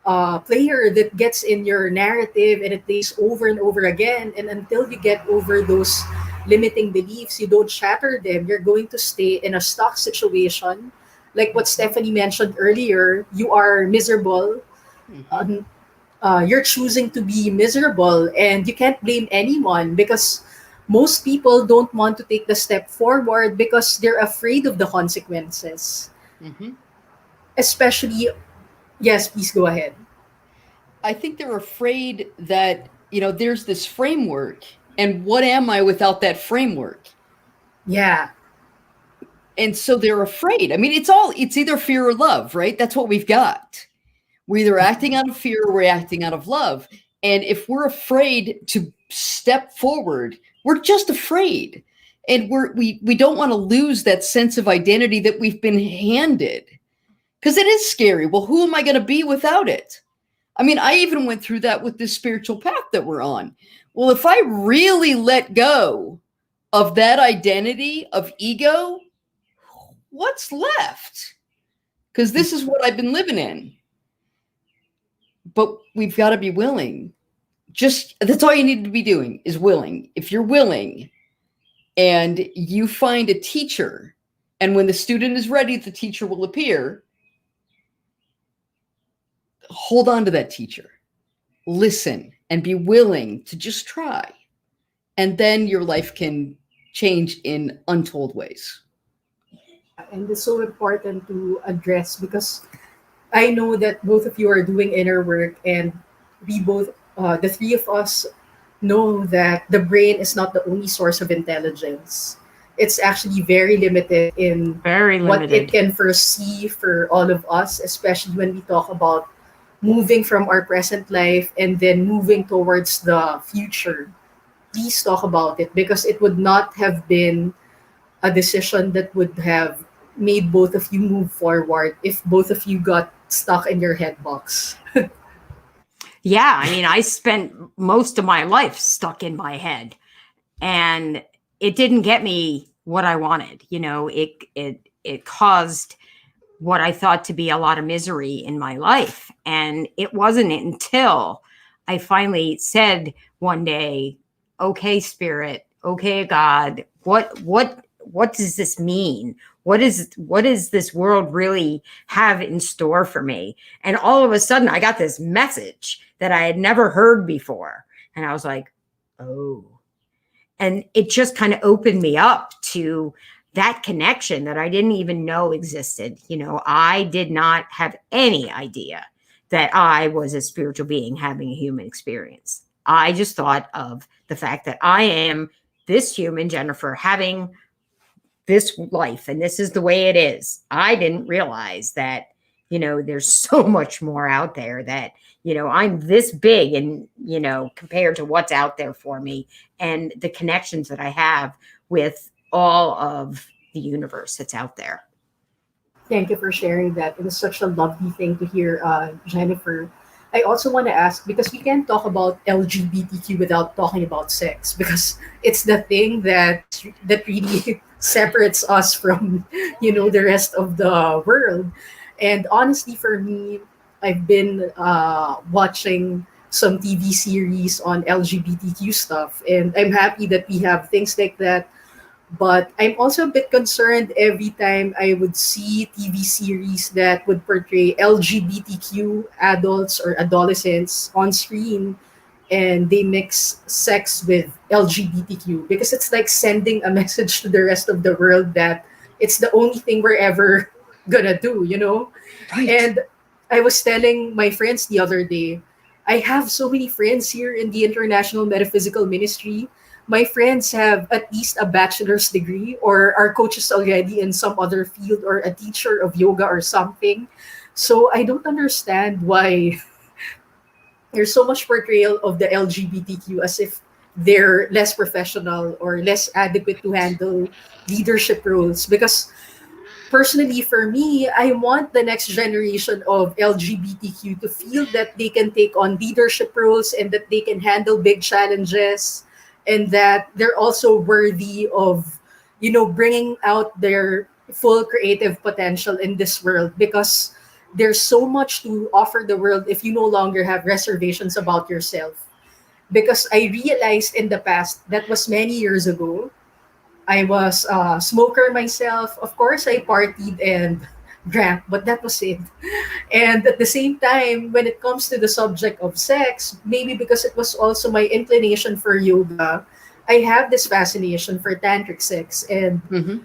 player that gets in your narrative and it plays over and over again. And until you get over those limiting beliefs, you don't shatter them, you're going to stay in a stuck situation. Like what Stephanie mentioned earlier, you are miserable. Hmm. Um, you're choosing to be miserable, and you can't blame anyone, because most people don't want to take the step forward because they're afraid of the consequences. Hmm. Especially, yes, please go ahead. I think they're afraid that, there's this framework, and what am I without that framework? Yeah. And so they're afraid. I mean, it's either fear or love, right? That's what we've got. We're either acting out of fear or we're acting out of love. And if we're afraid to step forward, we're just afraid. And we don't want to lose that sense of identity that we've been handed. Because it is scary. Well, who am I going to be without it? I mean, I even went through that with this spiritual path that we're on. Well, if I really let go of that identity of ego, what's left? Because this is what I've been living in. But we've got to be willing. Just that's all you need to be doing is willing. If you're willing and you find a teacher, and when the student is ready, the teacher will appear, hold on to that teacher. Listen and be willing to just try. And then your life can change in untold ways. And it's so important to address, because I know that both of you are doing inner work, and we both, the three of us, know that the brain is not the only source of intelligence. It's actually very limited in Very what it limited. can foresee for all of us, especially when we talk about moving from our present life and then moving towards the future. Please talk about it, because it would not have been a decision that would have made both of you move forward if both of you got stuck in your head box. Yeah, I mean, I spent most of my life stuck in my head, and it didn't get me what I wanted. It caused what I thought to be a lot of misery in my life. And it wasn't until I finally said one day, "Okay, spirit, okay, God, what does this mean? What is this world really have in store for me?" And all of a sudden I got this message that I had never heard before. And I was like, "Oh." And it just kind of opened me up to that connection that I didn't even know existed. I did not have any idea that I was a spiritual being having a human experience. I just thought of the fact that I am this human, Jennifer, having this life, and this is the way it is. I didn't realize that, there's so much more out there, that, I'm this big, and, compared to what's out there for me and the connections that I have with all of the universe that's out there. Thank you for sharing that. It was such a lovely thing to hear, Jennifer. I also want to ask, because we can't talk about LGBTQ without talking about sex, because it's the thing that really separates us from, the rest of the world. And honestly, for me, I've been watching some TV series on LGBTQ stuff, and I'm happy that we have things like that. But I'm also a bit concerned every time I would see TV series that would portray LGBTQ adults or adolescents on screen, and they mix sex with LGBTQ, because it's like sending a message to the rest of the world that it's the only thing we're ever gonna do. Right. And I was telling my friends the other day, I have so many friends here in the International Metaphysical Ministry. My friends have at least a bachelor's degree or are coaches already in some other field or a teacher of yoga or something. So I don't understand why there's so much portrayal of the LGBTQ as if they're less professional or less adequate to handle leadership roles. Because personally, for me, I want the next generation of LGBTQ to feel that they can take on leadership roles and that they can handle big challenges, and that they're also worthy of, bringing out their full creative potential in this world, because there's so much to offer the world if you no longer have reservations about yourself. Because I realized in the past, that was many years ago, I was a smoker myself. Of course, I partied and drank, but that was it. And at the same time, when it comes to the subject of sex, maybe because it was also my inclination for yoga, I have this fascination for tantric sex. And Hmm.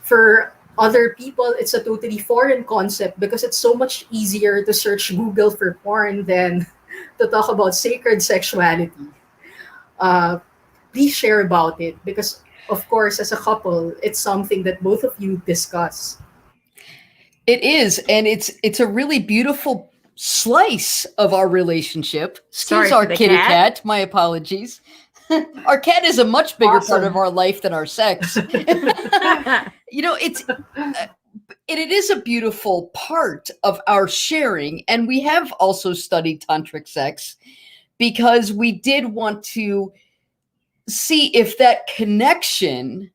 for other people, it's a totally foreign concept, because it's so much easier to search Google for porn than to talk about sacred sexuality. Uh, Please share about it, because of course, as a couple, it's something that both of you discuss. It is, and it's a really beautiful slice of our relationship. Excuse Sorry for our the kitty cat. cat. My apologies. Our cat is a much bigger part of Awesome. our life than our sex. It's it is a beautiful part of our sharing, and we have also studied tantric sex because we did want to see if that connection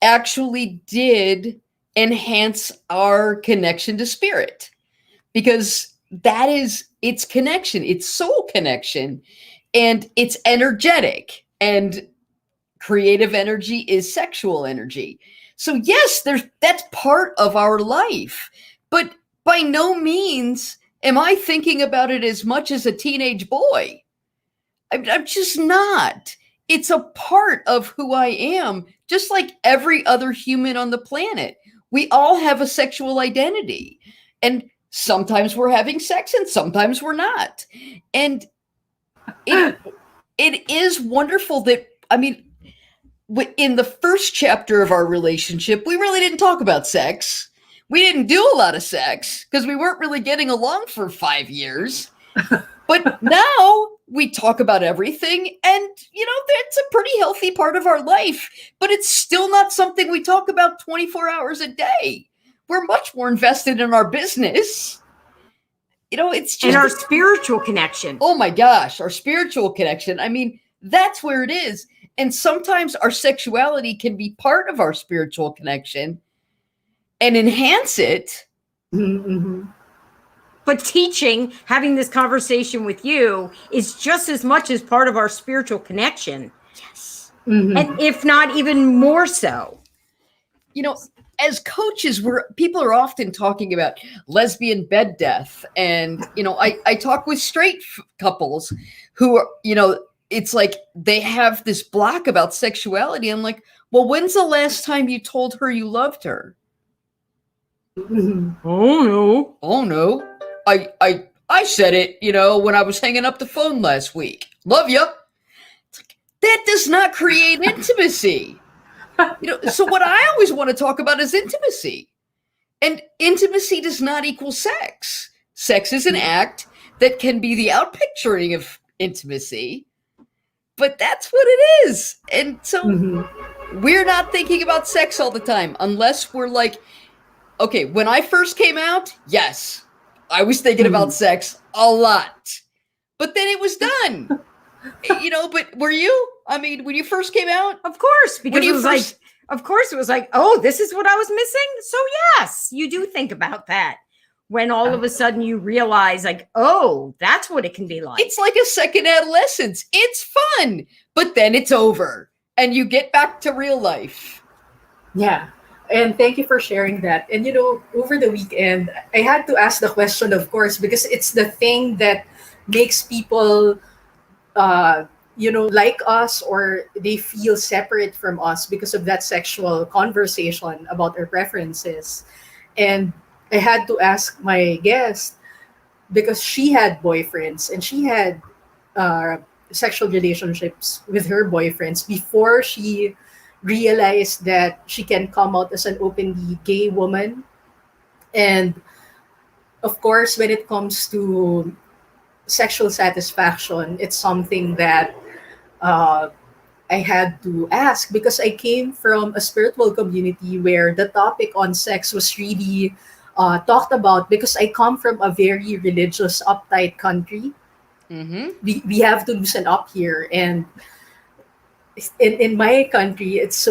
actually did enhance our connection to spirit, because that is its connection, its soul connection, and it's energetic, and creative energy is sexual energy. So yes, that's part of our life, but by no means am I thinking about it as much as a teenage boy. I'm just not. It's a part of who I am, just like every other human on the planet. We all have a sexual identity. And sometimes we're having sex and sometimes we're not. And it it is wonderful that, I mean, in the first chapter of our relationship, we really didn't talk about sex. We didn't do a lot of sex because we weren't really getting along for 5 years. But now we talk about everything, and that's a pretty healthy part of our life, but it's still not something we talk about 24 hours a day. We're much more invested in our business. It's And just, our spiritual connection. oh my gosh, our spiritual connection. I mean, that's where it is. And sometimes our sexuality can be part of our spiritual connection and enhance it. Mm-hmm. But teaching, having this conversation with you, is just as much as part of our spiritual connection. Yes. And Mm-hmm. if not even more so. you know, as coaches, people are often talking about lesbian bed death, and I talk with straight couples who are it's like they have this block about sexuality. I'm like, well, when's the last time you told her you loved her? Mhm. Oh no. Oh no. I said it, when I was hanging up the phone last week. Love you. It's like, that does not create intimacy. So what I always want to talk about is intimacy. And intimacy does not equal sex. Sex is an act that can be the outpicturing of intimacy, but that's what it is. And so Mhm. we're not thinking about sex all the time unless we're like, okay, when I first came out, yes, I was thinking about Mhm. sex a lot, but then it was done. But were you? I mean, when you first came out, Of course, when because it you was first, like, of course, it was like, oh, this is what I was missing. So, yes, you do think about that when all of a sudden you realize, like, oh, that's what it can be like. it's like a second adolescence. It's fun, but then it's over and you get back to real life. Yeah. And thank you for sharing that. And over the weekend, I had to ask the question, of course, because it's the thing that makes people, uh, like us, or they feel separate from us because of that sexual conversation about our preferences. And I had to ask my guest, because she had boyfriends and she had uh, sexual relationships with her boyfriends before she realized that she can come out as an openly gay woman. And of course, when it comes to sexual satisfaction, it's something that uh, I had to ask, because I came from a spiritual community where the topic on sex was really talked about, because I come from a very religious, uptight country. Mm-hmm. We have to loosen up here. And in my country, it's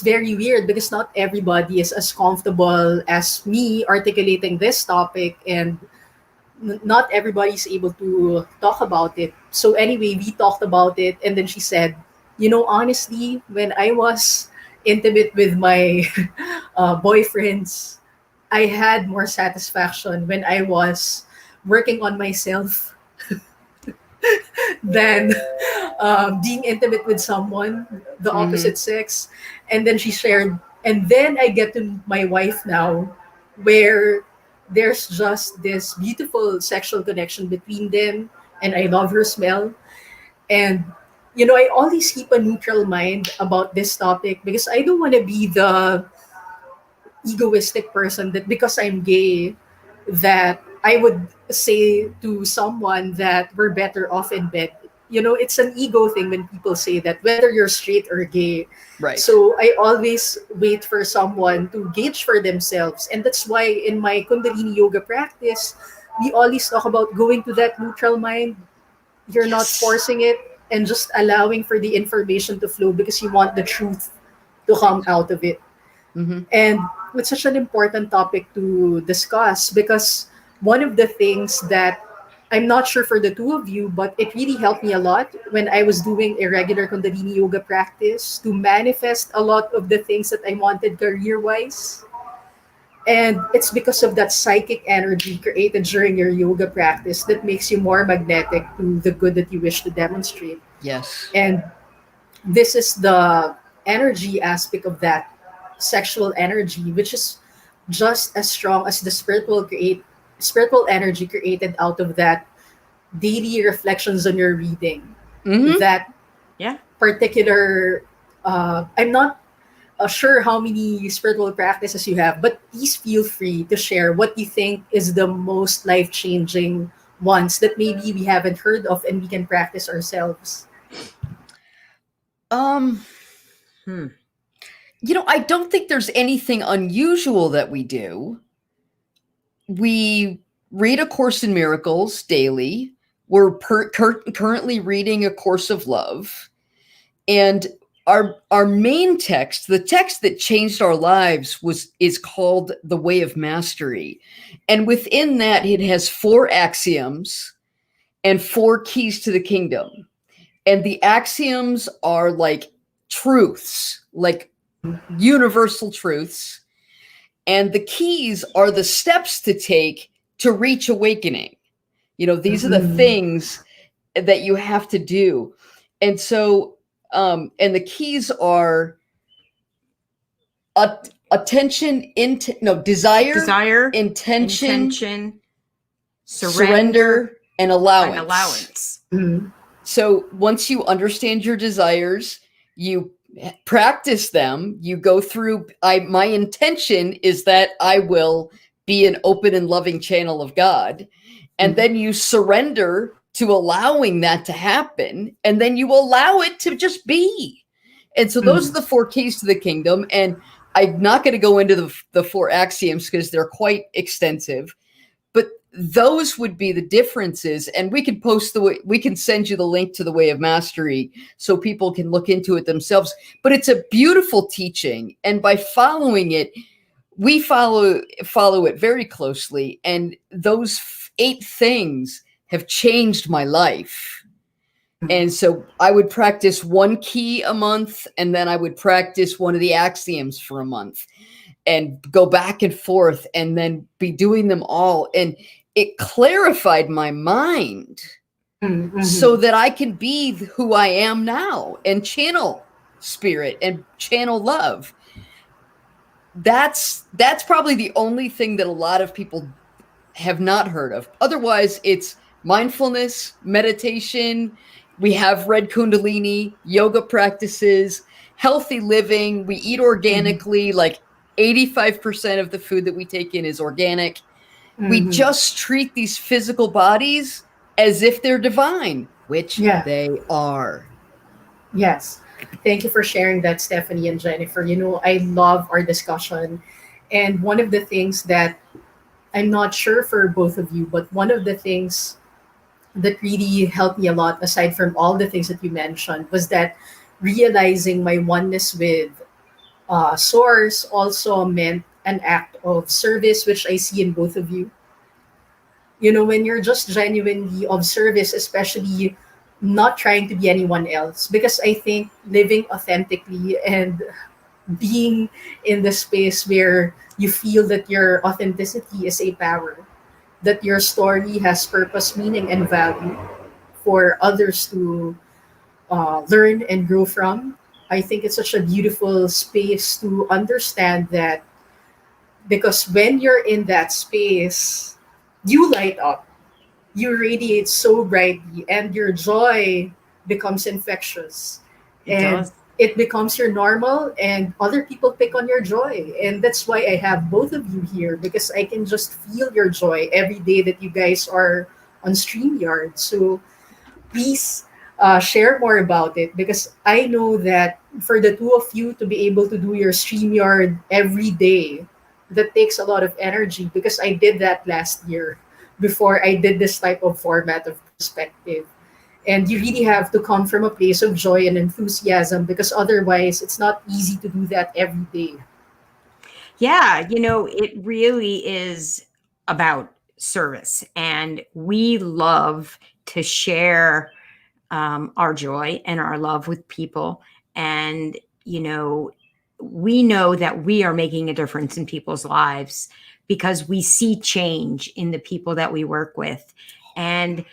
very weird, because not everybody is as comfortable as me articulating this topic, and not everybody's able to talk about it. So anyway, we talked about it, and then she said, honestly, when I was intimate with my boyfriends, I had more satisfaction when I was working on myself than being intimate with someone, the Mm-hmm. opposite sex. And then she shared, and then I get to my wife now, where there's just this beautiful sexual connection between them, and I love her smell. And I always keep a neutral mind about this topic, because I don't want to be the egoistic person that, because I'm gay, that I would say to someone that we're better off in bed. It's an ego thing when people say that, whether you're straight or gay. Right. So I always wait for someone to gauge for themselves. And that's why in my Kundalini yoga practice, we always talk about going to that neutral mind. You're not Yes. forcing it, and just allowing for the information to flow, because you want the truth to Right. come out of it. Mm-hmm. And it's such an important topic to discuss, because one of the things that, I'm not sure for the two of you, but it really helped me a lot when I was doing a regular Kundalini yoga practice, to manifest a lot of the things that I wanted career wise. And it's because of that psychic energy created during your yoga practice that makes you more magnetic to the good that you wish to demonstrate. Yes. And this is the energy aspect of that sexual energy, which is just as strong as the spiritual energy created out of that daily reflections on your reading. Mm-hmm. That Yeah. particular, I'm not sure how many spiritual practices you have, but please feel free to share what you think is the most life changing ones that maybe we haven't heard of and we can practice ourselves. Um, Hmm. I don't think there's anything unusual that we do. We read A Course in Miracles daily. We're currently reading A Course of Love. And our main text, the text that changed our lives, is called The Way of Mastery. And within that, it has 4 axioms and 4 keys to the kingdom. And the axioms are like truths, like universal truths. And the keys are the steps to take to reach awakening. These are the Mhm. things that you have to do. And so, and the keys are attention, desire, Desire, intention, intention, surrender, surrender, and and allowance. allowance. Mm-hmm. So once you understand your desires, you practice them, you go through, my intention is that I will be an open and loving channel of God. And then you surrender to allowing that to happen, and then you allow it to just be. And so those are the four keys to the kingdom. And I'm not going to go into the four axioms because they're quite extensive, but those would be the differences. And we can we can send you the link to the Way of Mastery so people can look into it themselves. But it's a beautiful teaching. And by following it, we follow it very closely. And those 8 things have changed my life. And so I would practice one key a month, and then I would practice one of the axioms for a month and go back and forth and then be doing them all. And it clarified my mind so that I can be who I am now and channel spirit and channel love. That's probably the only thing that a lot of people have not heard of. Otherwise, it's mindfulness, meditation. We have red Kundalini, yoga practices, healthy living. We eat organically, like 85% of the food that we take in is organic. We just treat these physical bodies as if they're divine, which Yeah. they are. Yes. Thank you for sharing that, Stephanie and Jennifer. I love our discussion. And one of the things that I'm not sure for both of you, but one of the things that really helped me a lot, aside from all the things that you mentioned, was that realizing my oneness with Source also meant an act of service, which I see in both of you. When you're just genuinely of service, especially not trying to be anyone else, because I think living authentically and being in the space where you feel that your authenticity is a power, that your story has purpose, meaning, and value for others to learn and grow from. I think it's such a beautiful space to understand that, because when you're in that space, you light up, you radiate so brightly, and your joy becomes infectious. It And does. it becomes your normal, and other people pick on your joy. And that's why I have both of you here, because I can just feel your joy every day that you guys are on StreamYard. So please share more about it, because I know that for the two of you to be able to do your StreamYard every day, that takes a lot of energy, because I did that last year before I did this type of format of perspective. And you really have to come from a place of joy and enthusiasm, because otherwise it's not easy to do that every day. Yeah, it really is about service. And we love to share our joy and our love with people. And, we know that we are making a difference in people's lives because we see change in the people that we work with. And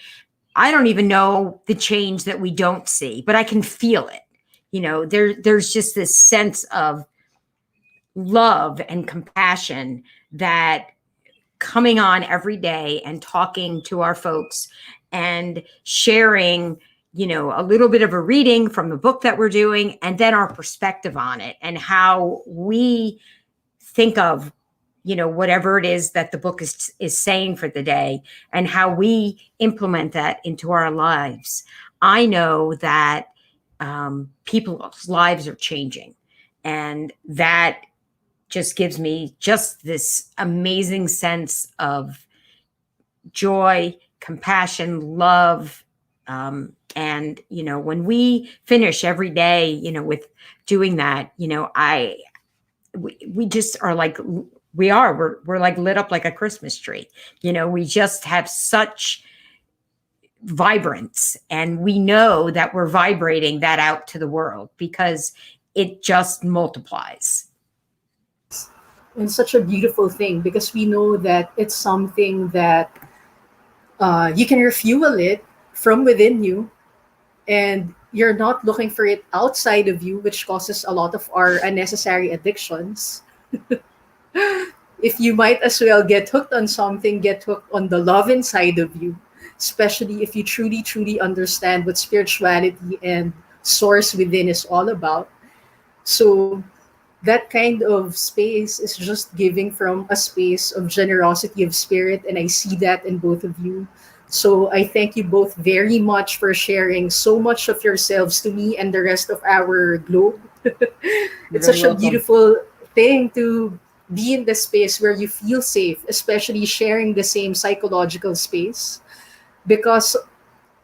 I don't even know the change that we don't see, but I can feel it. There's just this sense of love and compassion that coming on every day and talking to our folks and sharing, a little bit of a reading from the book that we're doing, and then our perspective on it and how we think of, whatever it is that the book is saying for the day, and how we implement that into our lives. I know that people's lives are changing, and that just gives me just this amazing sense of joy, compassion, love. And, when we finish every day, with doing that, we just are like, we're like lit up like a Christmas tree. We just have such vibrance, and we know that we're vibrating that out to the world because it just multiplies. And such a beautiful thing, because we know that it's something that you can refuel it from within you, and you're not looking for it outside of you, which causes a lot of our unnecessary addictions. If you might as well get hooked on something, get hooked on the love inside of you, especially if you truly, truly understand what spirituality and source within is all about. So that kind of space is just giving from a space of generosity of spirit, and I see that in both of you. So I thank you both very much for sharing so much of yourselves to me and the rest of our globe. You're It's very such a welcome. beautiful thing to be in the space where you feel safe, especially sharing the same psychological space, because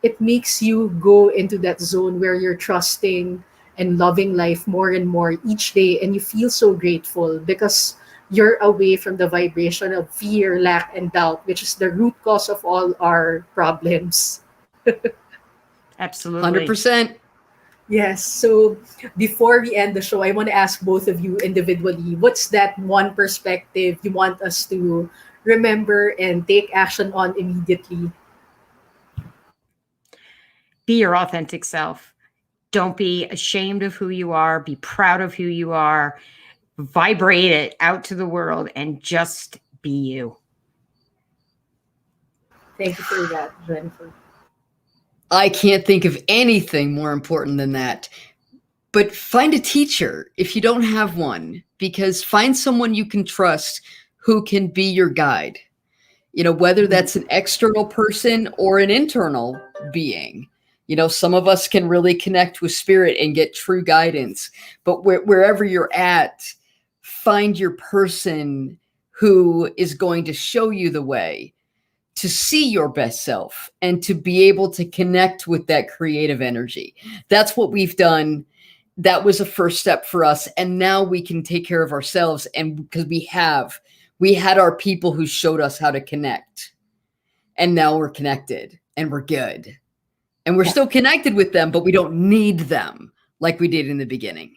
it makes you go into that zone where you're trusting and loving life more and more each day, and you feel so grateful because you're away from the vibration of fear, lack, and doubt, which is the root cause of all our problems. Absolutely. 100%. Yes. So before we end the show, I want to ask both of you individually, what's that one perspective you want us to remember and take action on immediately? Be your authentic self. Don't be ashamed of who you are. Be proud of who you are. Vibrate it out to the world and just be you. Thank you for that, Jennifer. I can't think of anything more important than that. But find a teacher if you don't have one, because find someone you can trust who can be your guide. Whether that's an external person or an internal being. Some of us can really connect with spirit and get true guidance, but wherever you're at, find your person who is going to show you the way to see your best self and to be able to connect with that creative energy. That's what we've done. That was a first step for us. And now we can take care of ourselves. And because we had our people who showed us how to connect. And now we're connected and we're good. And we're still connected with them, but we don't need them like we did in the beginning.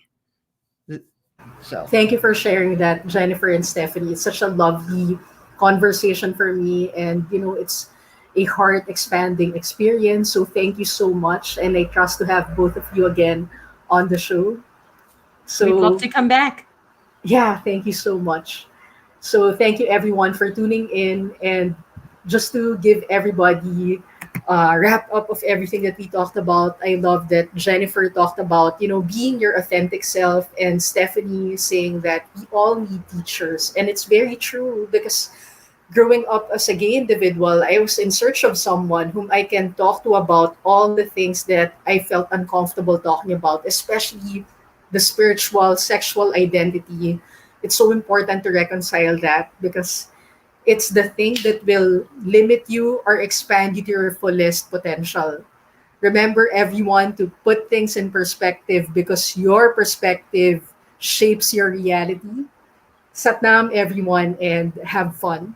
So Thank you for sharing that, Jennifer and Stephanie. It's such a lovely conversation for me, and it's a heart expanding experience. So thank you so much, and I trust to have both of you again on the show. We'd love So to come back. yeah, thank you so much. So thank you everyone for tuning in, and just to give everybody a wrap up of everything that we talked about. I love that Jennifer talked about being your authentic self, and Stephanie saying that we all need teachers, and it's very true because growing up as a gay individual, I was in search of someone whom I can talk to about all the things that I felt uncomfortable talking about, especially the spiritual, sexual identity. It's so important to reconcile that because it's the thing that will limit you or expand you to your fullest potential. Remember, everyone, to put things in perspective because your perspective shapes your reality. Satnam, everyone, and have fun.